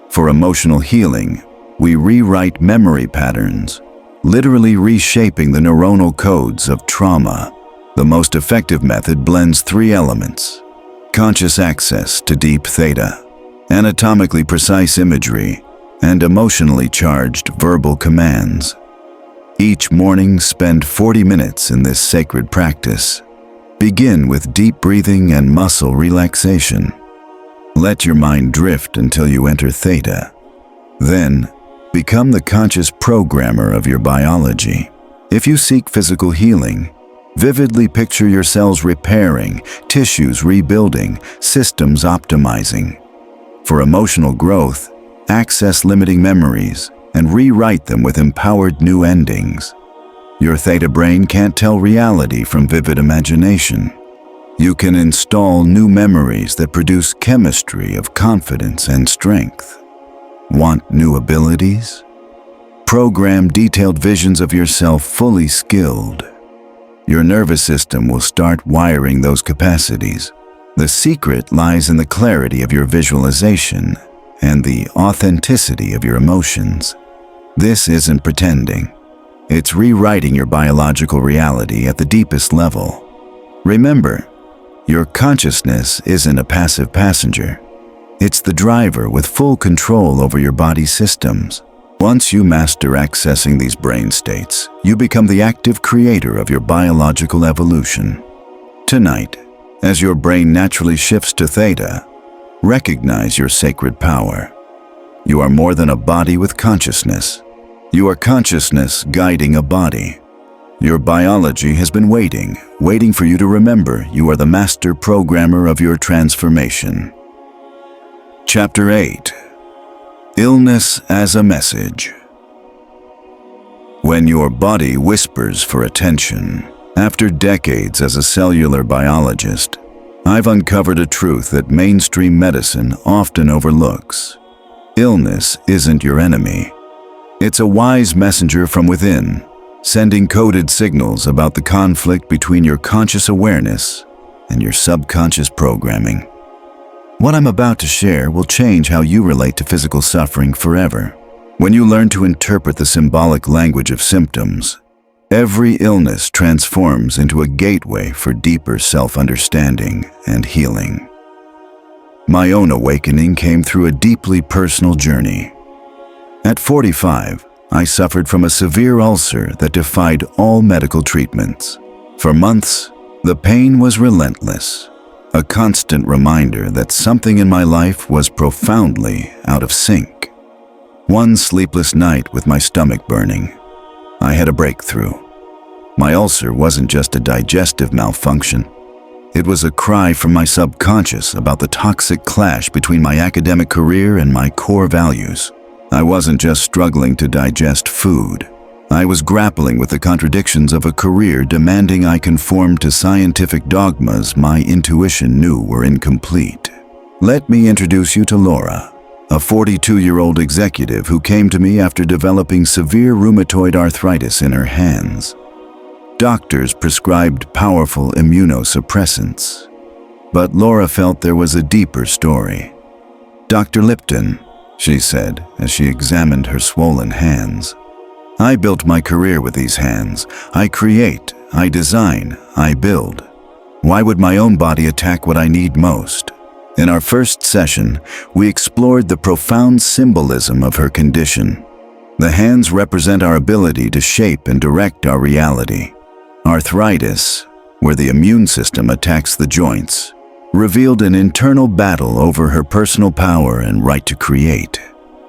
For emotional healing, we rewrite memory patterns, literally reshaping the neuronal codes of trauma. The most effective method blends 3 elements: conscious access to deep theta, anatomically precise imagery, and emotionally charged verbal commands. Each morning, spend 40 minutes in this sacred practice. Begin with deep breathing and muscle relaxation. Let your mind drift until you enter theta. Then, become the conscious programmer of your biology. If you seek physical healing, vividly picture your cells repairing, tissues rebuilding, systems optimizing. For emotional growth, access limiting memories and rewrite them with empowered new endings. Your theta brain can't tell reality from vivid imagination. You can install new memories that produce chemistry of confidence and strength. Want new abilities? Program detailed visions of yourself fully skilled. Your nervous system will start wiring those capacities. The secret lies in the clarity of your visualization and the authenticity of your emotions. This isn't pretending. It's rewriting your biological reality at the deepest level. Remember, your consciousness isn't a passive passenger. It's the driver with full control over your body's systems. Once you master accessing these brain states, you become the active creator of your biological evolution. Tonight, as your brain naturally shifts to theta, recognize your sacred power. You are more than a body with consciousness. You are consciousness guiding a body. Your biology has been waiting for you to remember you are the master programmer of your transformation. Chapter 8. Illness as a Message. When your body whispers for attention. After decades as a cellular biologist, I've uncovered a truth that mainstream medicine often overlooks. Illness isn't your enemy. It's a wise messenger from within, sending coded signals about the conflict between your conscious awareness and your subconscious programming. What I'm about to share will change how you relate to physical suffering forever. When you learn to interpret the symbolic language of symptoms, every illness transforms into a gateway for deeper self-understanding and healing. My own awakening came through a deeply personal journey. At 45, I suffered from a severe ulcer that defied all medical treatments. For months, the pain was relentless, a constant reminder that something in my life was profoundly out of sync. One sleepless night with my stomach burning, I had a breakthrough. My ulcer wasn't just a digestive malfunction. It was a cry from my subconscious about the toxic clash between my academic career and my core values. I wasn't just struggling to digest food. I was grappling with the contradictions of a career demanding I conform to scientific dogmas my intuition knew were incomplete. Let me introduce you to Laura, a 42-year-old executive who came to me after developing severe rheumatoid arthritis in her hands. Doctors prescribed powerful immunosuppressants, but Laura felt there was a deeper story. "Dr. Lipton," she said as she examined her swollen hands, "I built my career with these hands. I create, I design, I build. Why would my own body attack what I need most?" In our first session, we explored the profound symbolism of her condition. The hands represent our ability to shape and direct our reality. Arthritis, where the immune system attacks the joints, revealed an internal battle over her personal power and right to create.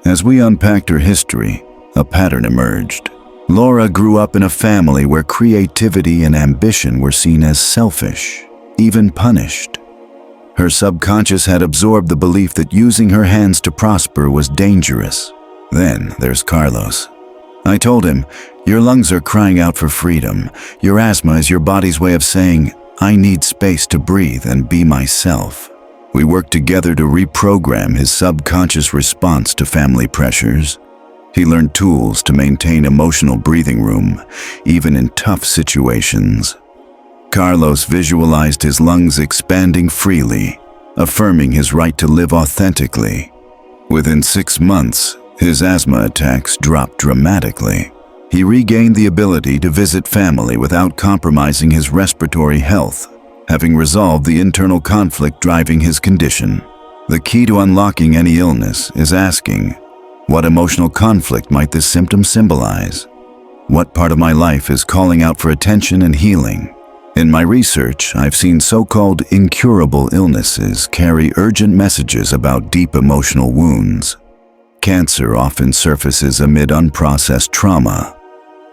As we unpacked her history, a pattern emerged. Laura grew up in a family where creativity and ambition were seen as selfish, even punished. Her subconscious had absorbed the belief that using her hands to prosper was dangerous. Then there's Carlos. I told him, "Your lungs are crying out for freedom. Your asthma is your body's way of saying, I need space to breathe and be myself." We worked together to reprogram his subconscious response to family pressures. He learned tools to maintain emotional breathing room, even in tough situations. Carlos visualized his lungs expanding freely, affirming his right to live authentically. Within 6 months, his asthma attacks dropped dramatically. He regained the ability to visit family without compromising his respiratory health, having resolved the internal conflict driving his condition. The key to unlocking any illness is asking, what emotional conflict might this symptom symbolize? What part of my life is calling out for attention and healing? In my research, I've seen so-called incurable illnesses carry urgent messages about deep emotional wounds. Cancer often surfaces amid unprocessed trauma.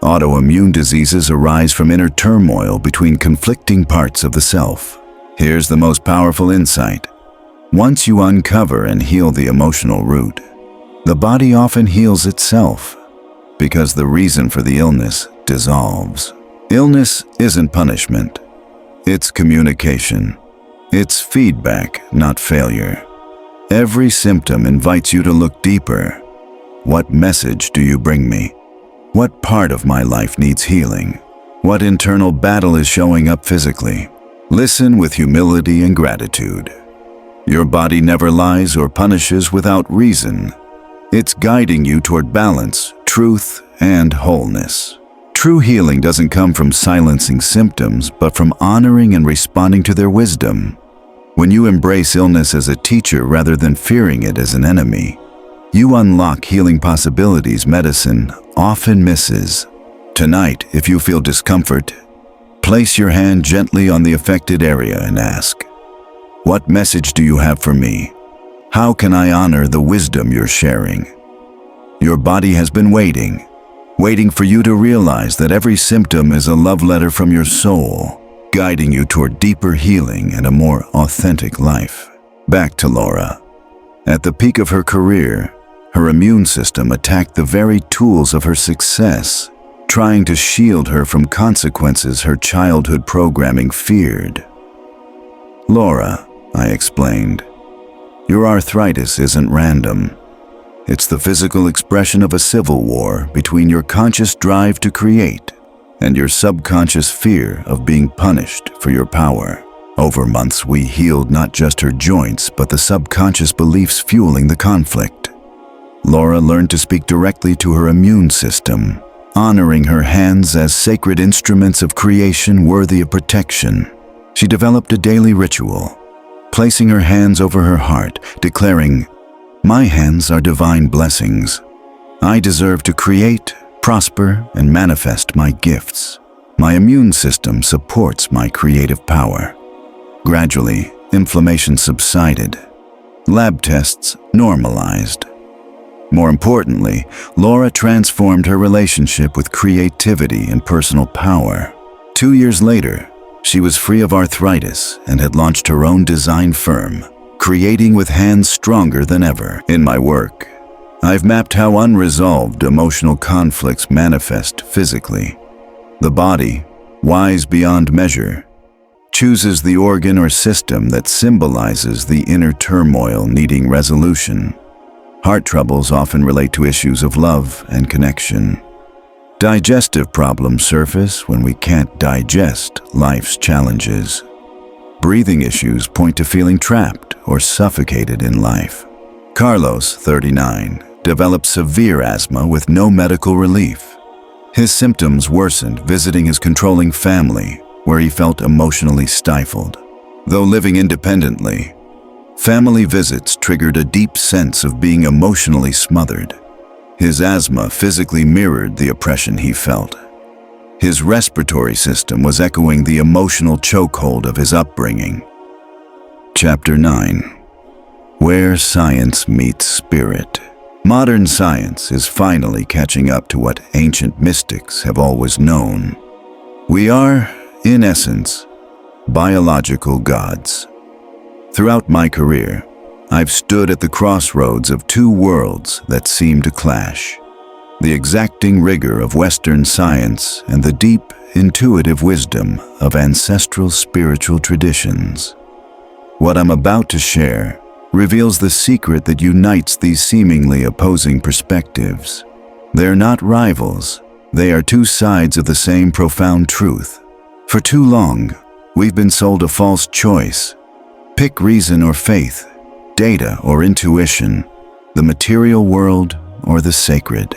Autoimmune diseases arise from inner turmoil between conflicting parts of the self. Here's the most powerful insight. Once you uncover and heal the emotional root, the body often heals itself because the reason for the illness dissolves. Illness isn't punishment. It's communication. It's feedback, not failure. Every symptom invites you to look deeper. What message do you bring me? What part of my life needs healing? What internal battle is showing up physically? Listen with humility and gratitude. Your body never lies or punishes without reason. It's guiding you toward balance, truth, and wholeness. True healing doesn't come from silencing symptoms, but from honoring and responding to their wisdom. When you embrace illness as a teacher rather than fearing it as an enemy, you unlock healing possibilities medicine often misses. Tonight, if you feel discomfort, place your hand gently on the affected area and ask, "What message do you have for me? How can I honor the wisdom you're sharing?" Your body has been waiting for you to realize that every symptom is a love letter from your soul, guiding you toward deeper healing and a more authentic life. Back to Laura. At the peak of her career, her immune system attacked the very tools of her success, trying to shield her from consequences her childhood programming feared. "Laura," I explained, "your arthritis isn't random. It's the physical expression of a civil war between your conscious drive to create and your subconscious fear of being punished for your power." Over months, we healed not just her joints, but the subconscious beliefs fueling the conflict. Laura learned to speak directly to her immune system, honoring her hands as sacred instruments of creation worthy of protection. She developed a daily ritual, placing her hands over her heart, declaring, "My hands are divine blessings. I deserve to create, prosper, and manifest my gifts. My immune system supports my creative power." Gradually, inflammation subsided. Lab tests normalized. More importantly, Laura transformed her relationship with creativity and personal power. 2 years later, she was free of arthritis and had launched her own design firm, creating with hands stronger than ever. In my work, I've mapped how unresolved emotional conflicts manifest physically. The body, wise beyond measure, chooses the organ or system that symbolizes the inner turmoil needing resolution. Heart troubles often relate to issues of love and connection. Digestive problems surface when we can't digest life's challenges. Breathing issues point to feeling trapped or suffocated in life. Carlos, 39, developed severe asthma with no medical relief. His symptoms worsened visiting his controlling family, where he felt emotionally stifled. Though living independently, family visits triggered a deep sense of being emotionally smothered. His asthma physically mirrored the oppression he felt. His respiratory system was echoing the emotional chokehold of his upbringing. Chapter 9. Where Science Meets Spirit. Modern science is finally catching up to what ancient mystics have always known. We are, in essence, biological gods. Throughout my career, I've stood at the crossroads of two worlds that seem to clash: the exacting rigor of Western science and the deep, intuitive wisdom of ancestral spiritual traditions. What I'm about to share reveals the secret that unites these seemingly opposing perspectives. They're not rivals, they are two sides of the same profound truth. For too long, we've been sold a false choice. Pick reason or faith, data or intuition, the material world or the sacred.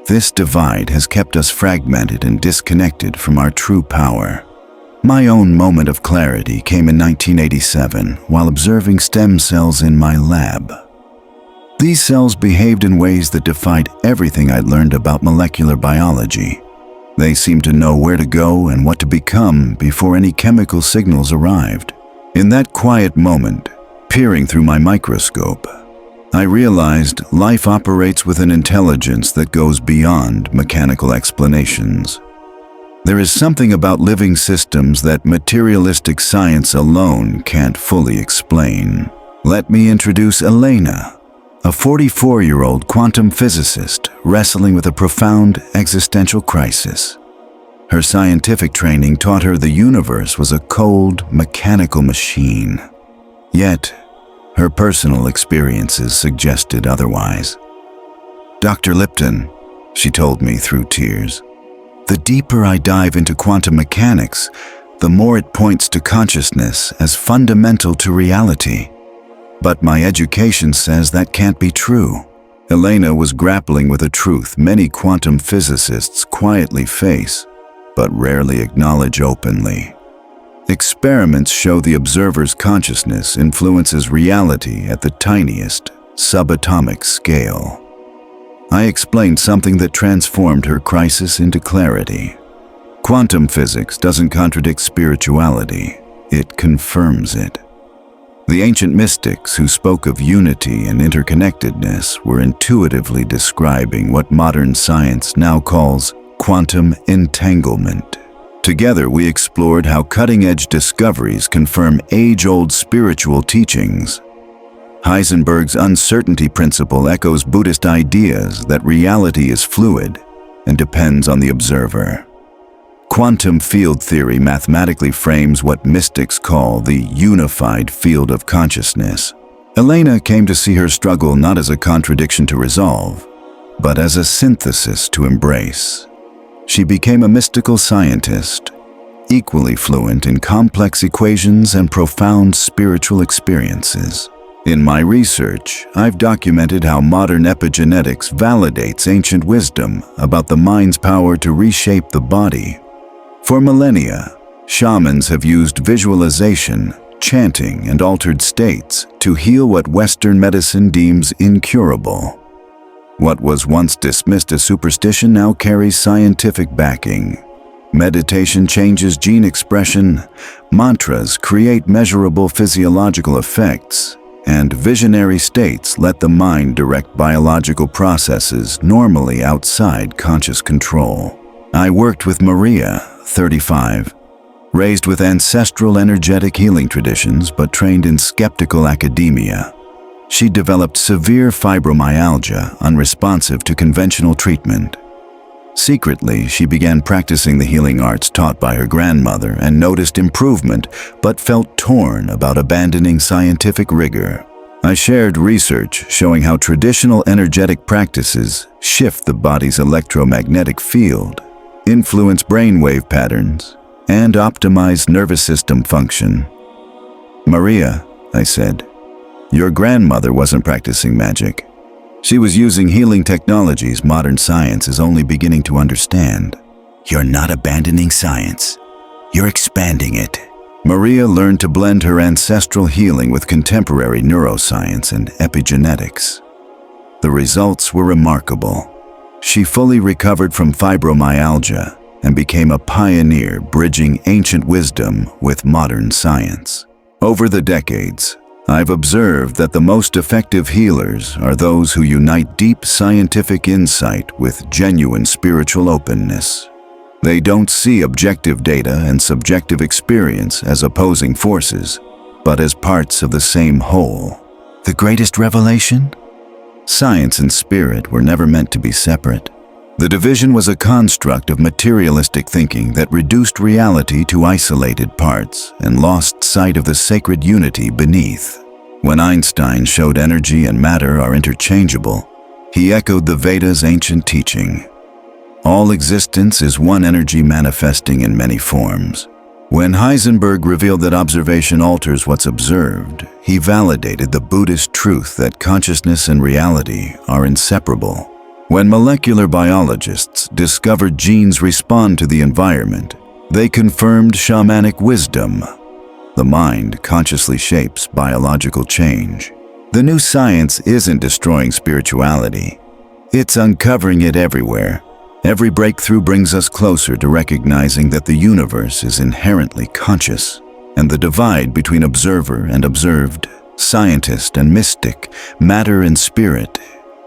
This divide has kept us fragmented and disconnected from our true power. My own moment of clarity came in 1987 while observing stem cells in my lab. These cells behaved in ways that defied everything I'd learned about molecular biology. They seemed to know where to go and what to become before any chemical signals arrived. In that quiet moment, peering through my microscope, I realized life operates with an intelligence that goes beyond mechanical explanations. There is something about living systems that materialistic science alone can't fully explain. Let me introduce Elena, a 44-year-old quantum physicist wrestling with a profound existential crisis. Her scientific training taught her the universe was a cold, mechanical machine. Yet, her personal experiences suggested otherwise. "Dr. Lipton," she told me through tears, "the deeper I dive into quantum mechanics, the more it points to consciousness as fundamental to reality. But my education says that can't be true." Elena was grappling with a truth many quantum physicists quietly face, but rarely acknowledge openly. Experiments show the observer's consciousness influences reality at the tiniest, subatomic scale. I explained something that transformed her crisis into clarity. Quantum physics doesn't contradict spirituality, it confirms it. The ancient mystics who spoke of unity and interconnectedness were intuitively describing what modern science now calls quantum entanglement. Together, we explored how cutting-edge discoveries confirm age-old spiritual teachings. Heisenberg's uncertainty principle echoes Buddhist ideas that reality is fluid and depends on the observer. Quantum field theory mathematically frames what mystics call the unified field of consciousness. Elena came to see her struggle not as a contradiction to resolve, but as a synthesis to embrace. She became a mystical scientist, equally fluent in complex equations and profound spiritual experiences. In my research, I've documented how modern epigenetics validates ancient wisdom about the mind's power to reshape the body. For millennia, shamans have used visualization, chanting, and altered states to heal what Western medicine deems incurable. What was once dismissed as superstition now carries scientific backing. Meditation changes gene expression, mantras create measurable physiological effects, and visionary states let the mind direct biological processes normally outside conscious control. I worked with Maria, 35, raised with ancestral energetic healing traditions but trained in skeptical academia. She developed severe fibromyalgia, unresponsive to conventional treatment. Secretly, she began practicing the healing arts taught by her grandmother and noticed improvement, but felt torn about abandoning scientific rigor. I shared research showing how traditional energetic practices shift the body's electromagnetic field, influence brainwave patterns, and optimize nervous system function. "Maria," I said, "your grandmother wasn't practicing magic. She was using healing technologies modern science is only beginning to understand." "You're not abandoning science. You're expanding it." Maria learned to blend her ancestral healing with contemporary neuroscience and epigenetics. The results were remarkable. She fully recovered from fibromyalgia and became a pioneer bridging ancient wisdom with modern science. Over the decades, I've observed that the most effective healers are those who unite deep scientific insight with genuine spiritual openness. They don't see objective data and subjective experience as opposing forces, but as parts of the same whole. The greatest revelation? Science and spirit were never meant to be separate. The division was a construct of materialistic thinking that reduced reality to isolated parts and lost sight of the sacred unity beneath. When Einstein showed energy and matter are interchangeable, he echoed the Vedas' ancient teaching. All existence is one energy manifesting in many forms. When Heisenberg revealed that observation alters what's observed, he validated the Buddhist truth that consciousness and reality are inseparable. When molecular biologists discovered genes respond to the environment, they confirmed shamanic wisdom. The mind consciously shapes biological change. The new science isn't destroying spirituality. It's uncovering it everywhere. Every breakthrough brings us closer to recognizing that the universe is inherently conscious, and the divide between observer and observed, scientist and mystic, matter and spirit,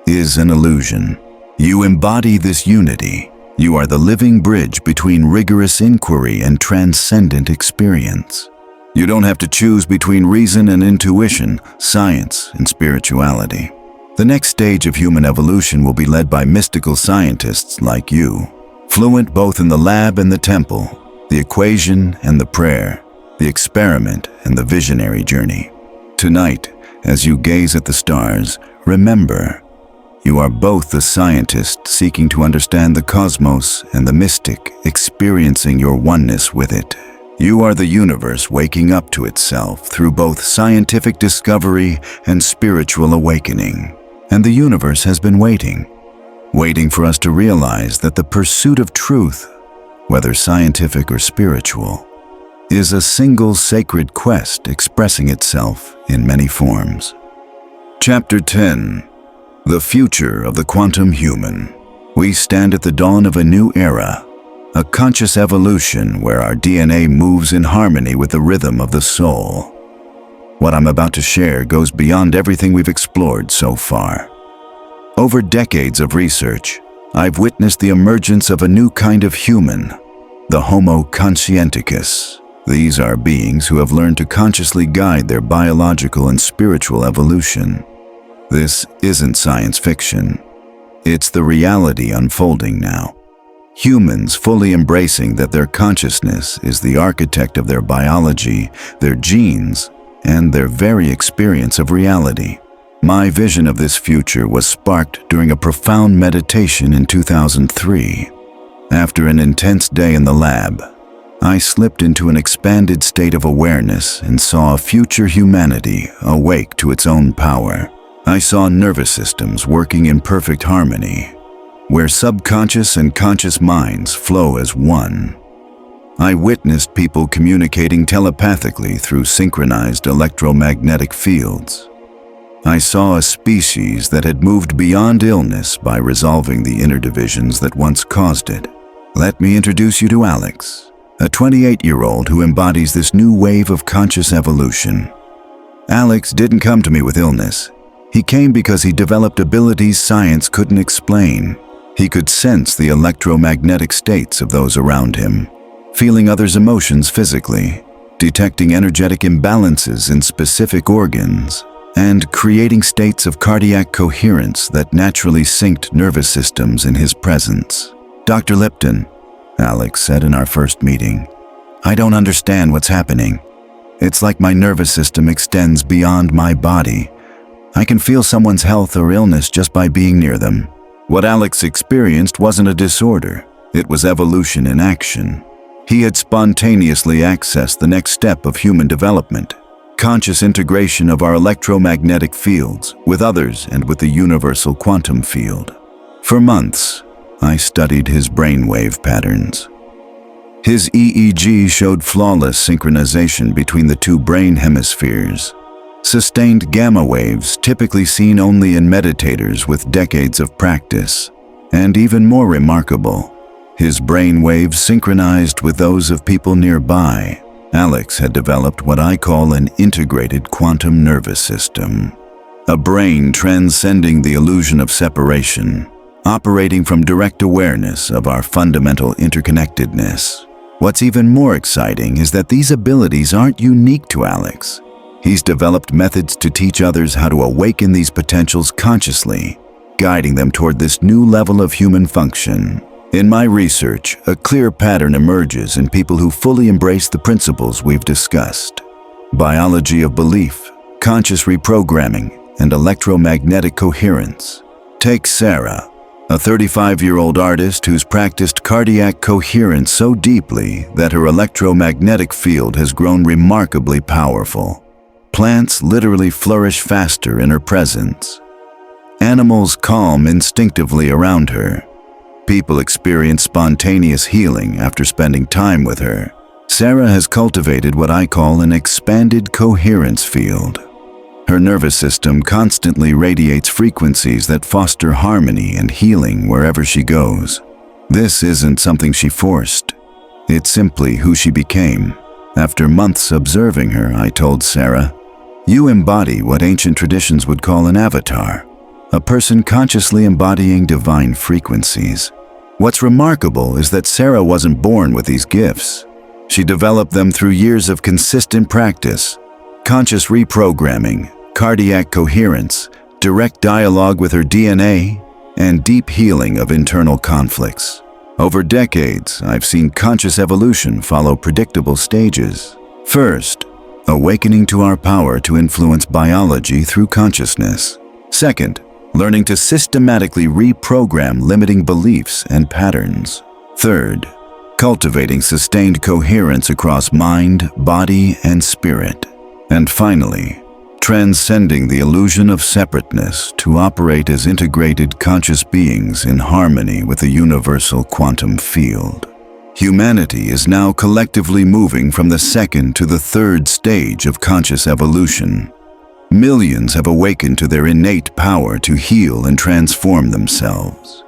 is an illusion. You embody this unity. You are the living bridge between rigorous inquiry and transcendent experience. You don't have to choose between reason and intuition, science and spirituality. The next stage of human evolution will be led by mystical scientists like you, fluent both in the lab and the temple, the equation and the prayer, the experiment and the visionary journey. Tonight, as you gaze at the stars, remember, you are both the scientist seeking to understand the cosmos and the mystic experiencing your oneness with it. You are the universe waking up to itself through both scientific discovery and spiritual awakening. And the universe has been waiting for us to realize that the pursuit of truth, whether scientific or spiritual, is a single sacred quest expressing itself in many forms. Chapter 10. The Future of the Quantum Human. We stand at the dawn of a new era, a conscious evolution where our DNA moves in harmony with the rhythm of the soul. What I'm about to share goes beyond everything we've explored so far. Over decades of research, I've witnessed the emergence of a new kind of human, the Homo conscienticus. These are beings who have learned to consciously guide their biological and spiritual evolution. This isn't science fiction. It's the reality unfolding now. Humans fully embracing that their consciousness is the architect of their biology, their genes, and their very experience of reality. My vision of this future was sparked during a profound meditation in 2003. After an intense day in the lab, I slipped into an expanded state of awareness and saw a future humanity awake to its own power. I saw nervous systems working in perfect harmony, where subconscious and conscious minds flow as one. I witnessed people communicating telepathically through synchronized electromagnetic fields. I saw a species that had moved beyond illness by resolving the inner divisions that once caused it. Let me introduce you to Alex, a 28-year-old who embodies this new wave of conscious evolution. Alex didn't come to me with illness. He came because he developed abilities science couldn't explain. He could sense the electromagnetic states of those around him, feeling others' emotions physically, detecting energetic imbalances in specific organs, and creating states of cardiac coherence that naturally synced nervous systems in his presence. "Dr. Lipton," Alex said in our first meeting, "I don't understand what's happening. It's like my nervous system extends beyond my body. I can feel someone's health or illness just by being near them." What Alex experienced wasn't a disorder. It was evolution in action. He had spontaneously accessed the next step of human development, conscious integration of our electromagnetic fields with others and with the universal quantum field. For months, I studied his brainwave patterns. His EEG showed flawless synchronization between the two brain hemispheres. Sustained gamma waves typically seen only in meditators with decades of practice. And even more remarkable, his brain waves synchronized with those of people nearby. Alex had developed what I call an integrated quantum nervous system. A brain transcending the illusion of separation, operating from direct awareness of our fundamental interconnectedness. What's even more exciting is that these abilities aren't unique to Alex. He's developed methods to teach others how to awaken these potentials consciously, guiding them toward this new level of human function. In my research, a clear pattern emerges in people who fully embrace the principles we've discussed. Biology of belief, conscious reprogramming, and electromagnetic coherence. Take Sarah, a 35-year-old artist who's practiced cardiac coherence so deeply that her electromagnetic field has grown remarkably powerful. Plants literally flourish faster in her presence. Animals calm instinctively around her. People experience spontaneous healing after spending time with her. Sarah has cultivated what I call an expanded coherence field. Her nervous system constantly radiates frequencies that foster harmony and healing wherever she goes. This isn't something she forced. It's simply who she became. After months observing her, I told Sarah, "You embody what ancient traditions would call an avatar, a person consciously embodying divine frequencies." What's remarkable is that Sarah wasn't born with these gifts. She developed them through years of consistent practice, conscious reprogramming, cardiac coherence, direct dialogue with her DNA, and deep healing of internal conflicts. Over decades, I've seen conscious evolution follow predictable stages. First, awakening to our power to influence biology through consciousness. Second, learning to systematically reprogram limiting beliefs and patterns. Third, cultivating sustained coherence across mind, body, and spirit. And finally, transcending the illusion of separateness to operate as integrated conscious beings in harmony with the universal quantum field. Humanity is now collectively moving from the second to the third stage of conscious evolution. Millions have awakened to their innate power to heal and transform themselves.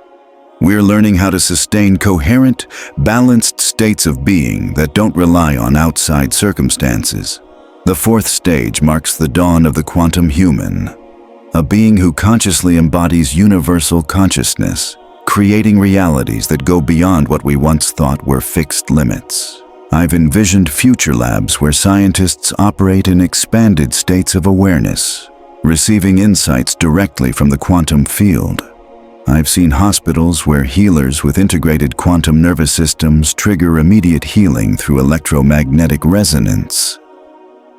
We're learning how to sustain coherent, balanced states of being that don't rely on outside circumstances. The fourth stage marks the dawn of the quantum human, a being who consciously embodies universal consciousness, creating realities that go beyond what we once thought were fixed limits. I've envisioned future labs where scientists operate in expanded states of awareness, receiving insights directly from the quantum field. I've seen hospitals where healers with integrated quantum nervous systems trigger immediate healing through electromagnetic resonance.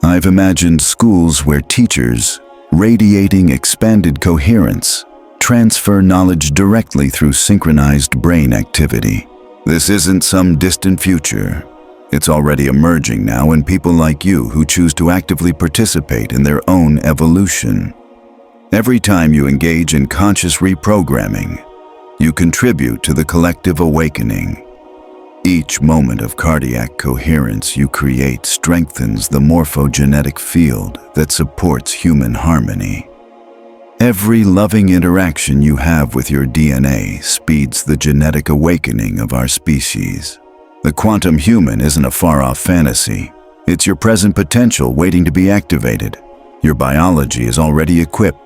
I've imagined schools where teachers, radiating expanded coherence, transfer knowledge directly through synchronized brain activity. This isn't some distant future. It's already emerging now in people like you who choose to actively participate in their own evolution. Every time you engage in conscious reprogramming, you contribute to the collective awakening. Each moment of cardiac coherence you create strengthens the morphogenetic field that supports human harmony. Every loving interaction you have with your DNA speeds the genetic awakening of our species. The quantum human isn't a far-off fantasy. It's your present potential waiting to be activated. Your biology is already equipped.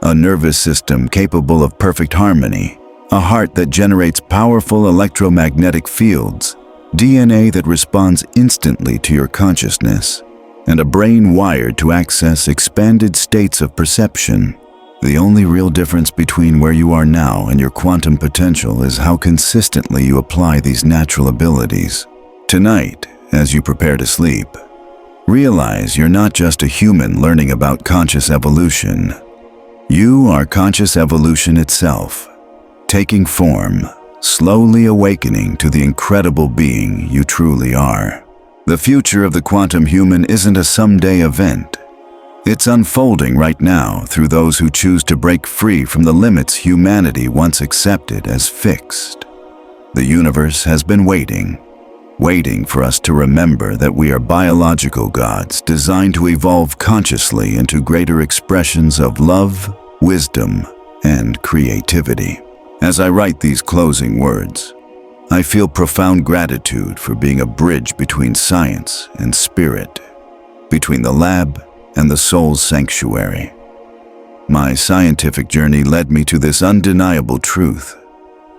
A nervous system capable of perfect harmony, a heart that generates powerful electromagnetic fields, DNA that responds instantly to your consciousness, and a brain wired to access expanded states of perception. The only real difference between where you are now and your quantum potential is how consistently you apply these natural abilities. Tonight, as you prepare to sleep, realize you're not just a human learning about conscious evolution. You are conscious evolution itself, taking form, slowly awakening to the incredible being you truly are. The future of the quantum human isn't a someday event. It's unfolding right now through those who choose to break free from the limits humanity once accepted as fixed. The universe has been waiting for us to remember that we are biological gods designed to evolve consciously into greater expressions of love, wisdom, and creativity. As I write these closing words, I feel profound gratitude for being a bridge between science and spirit, between the lab and the soul's sanctuary. My scientific journey led me to this undeniable truth.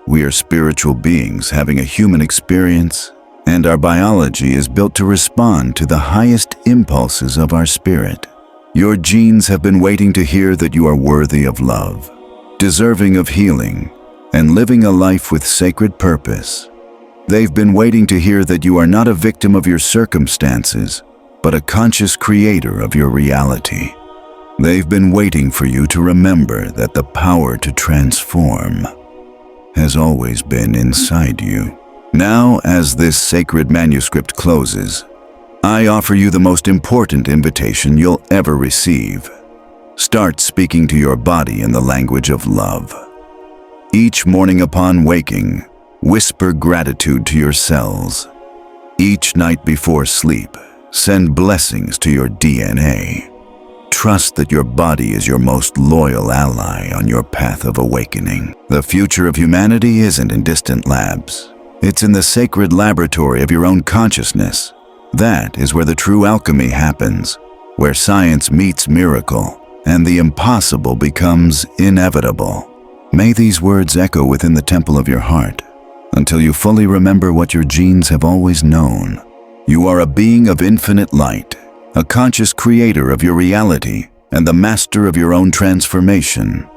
We are spiritual beings having a human experience, and our biology is built to respond to the highest impulses of our spirit. Your genes have been waiting to hear that you are worthy of love, deserving of healing, and living a life with sacred purpose. They've been waiting to hear that you are not a victim of your circumstances, but a conscious creator of your reality. They've been waiting for you to remember that the power to transform has always been inside you. Now, as this sacred manuscript closes, I offer you the most important invitation you'll ever receive. Start speaking to your body in the language of love. Each morning upon waking, whisper gratitude to your cells. Each night before sleep, send blessings to your DNA. Trust that your body is your most loyal ally on your path of awakening. The future of humanity isn't in distant labs. It's in the sacred laboratory of your own consciousness. That is where the true alchemy happens, where science meets miracle, and the impossible becomes inevitable. May these words echo within the temple of your heart, until you fully remember what your genes have always known. You are a being of infinite light, a conscious creator of your reality, and the master of your own transformation.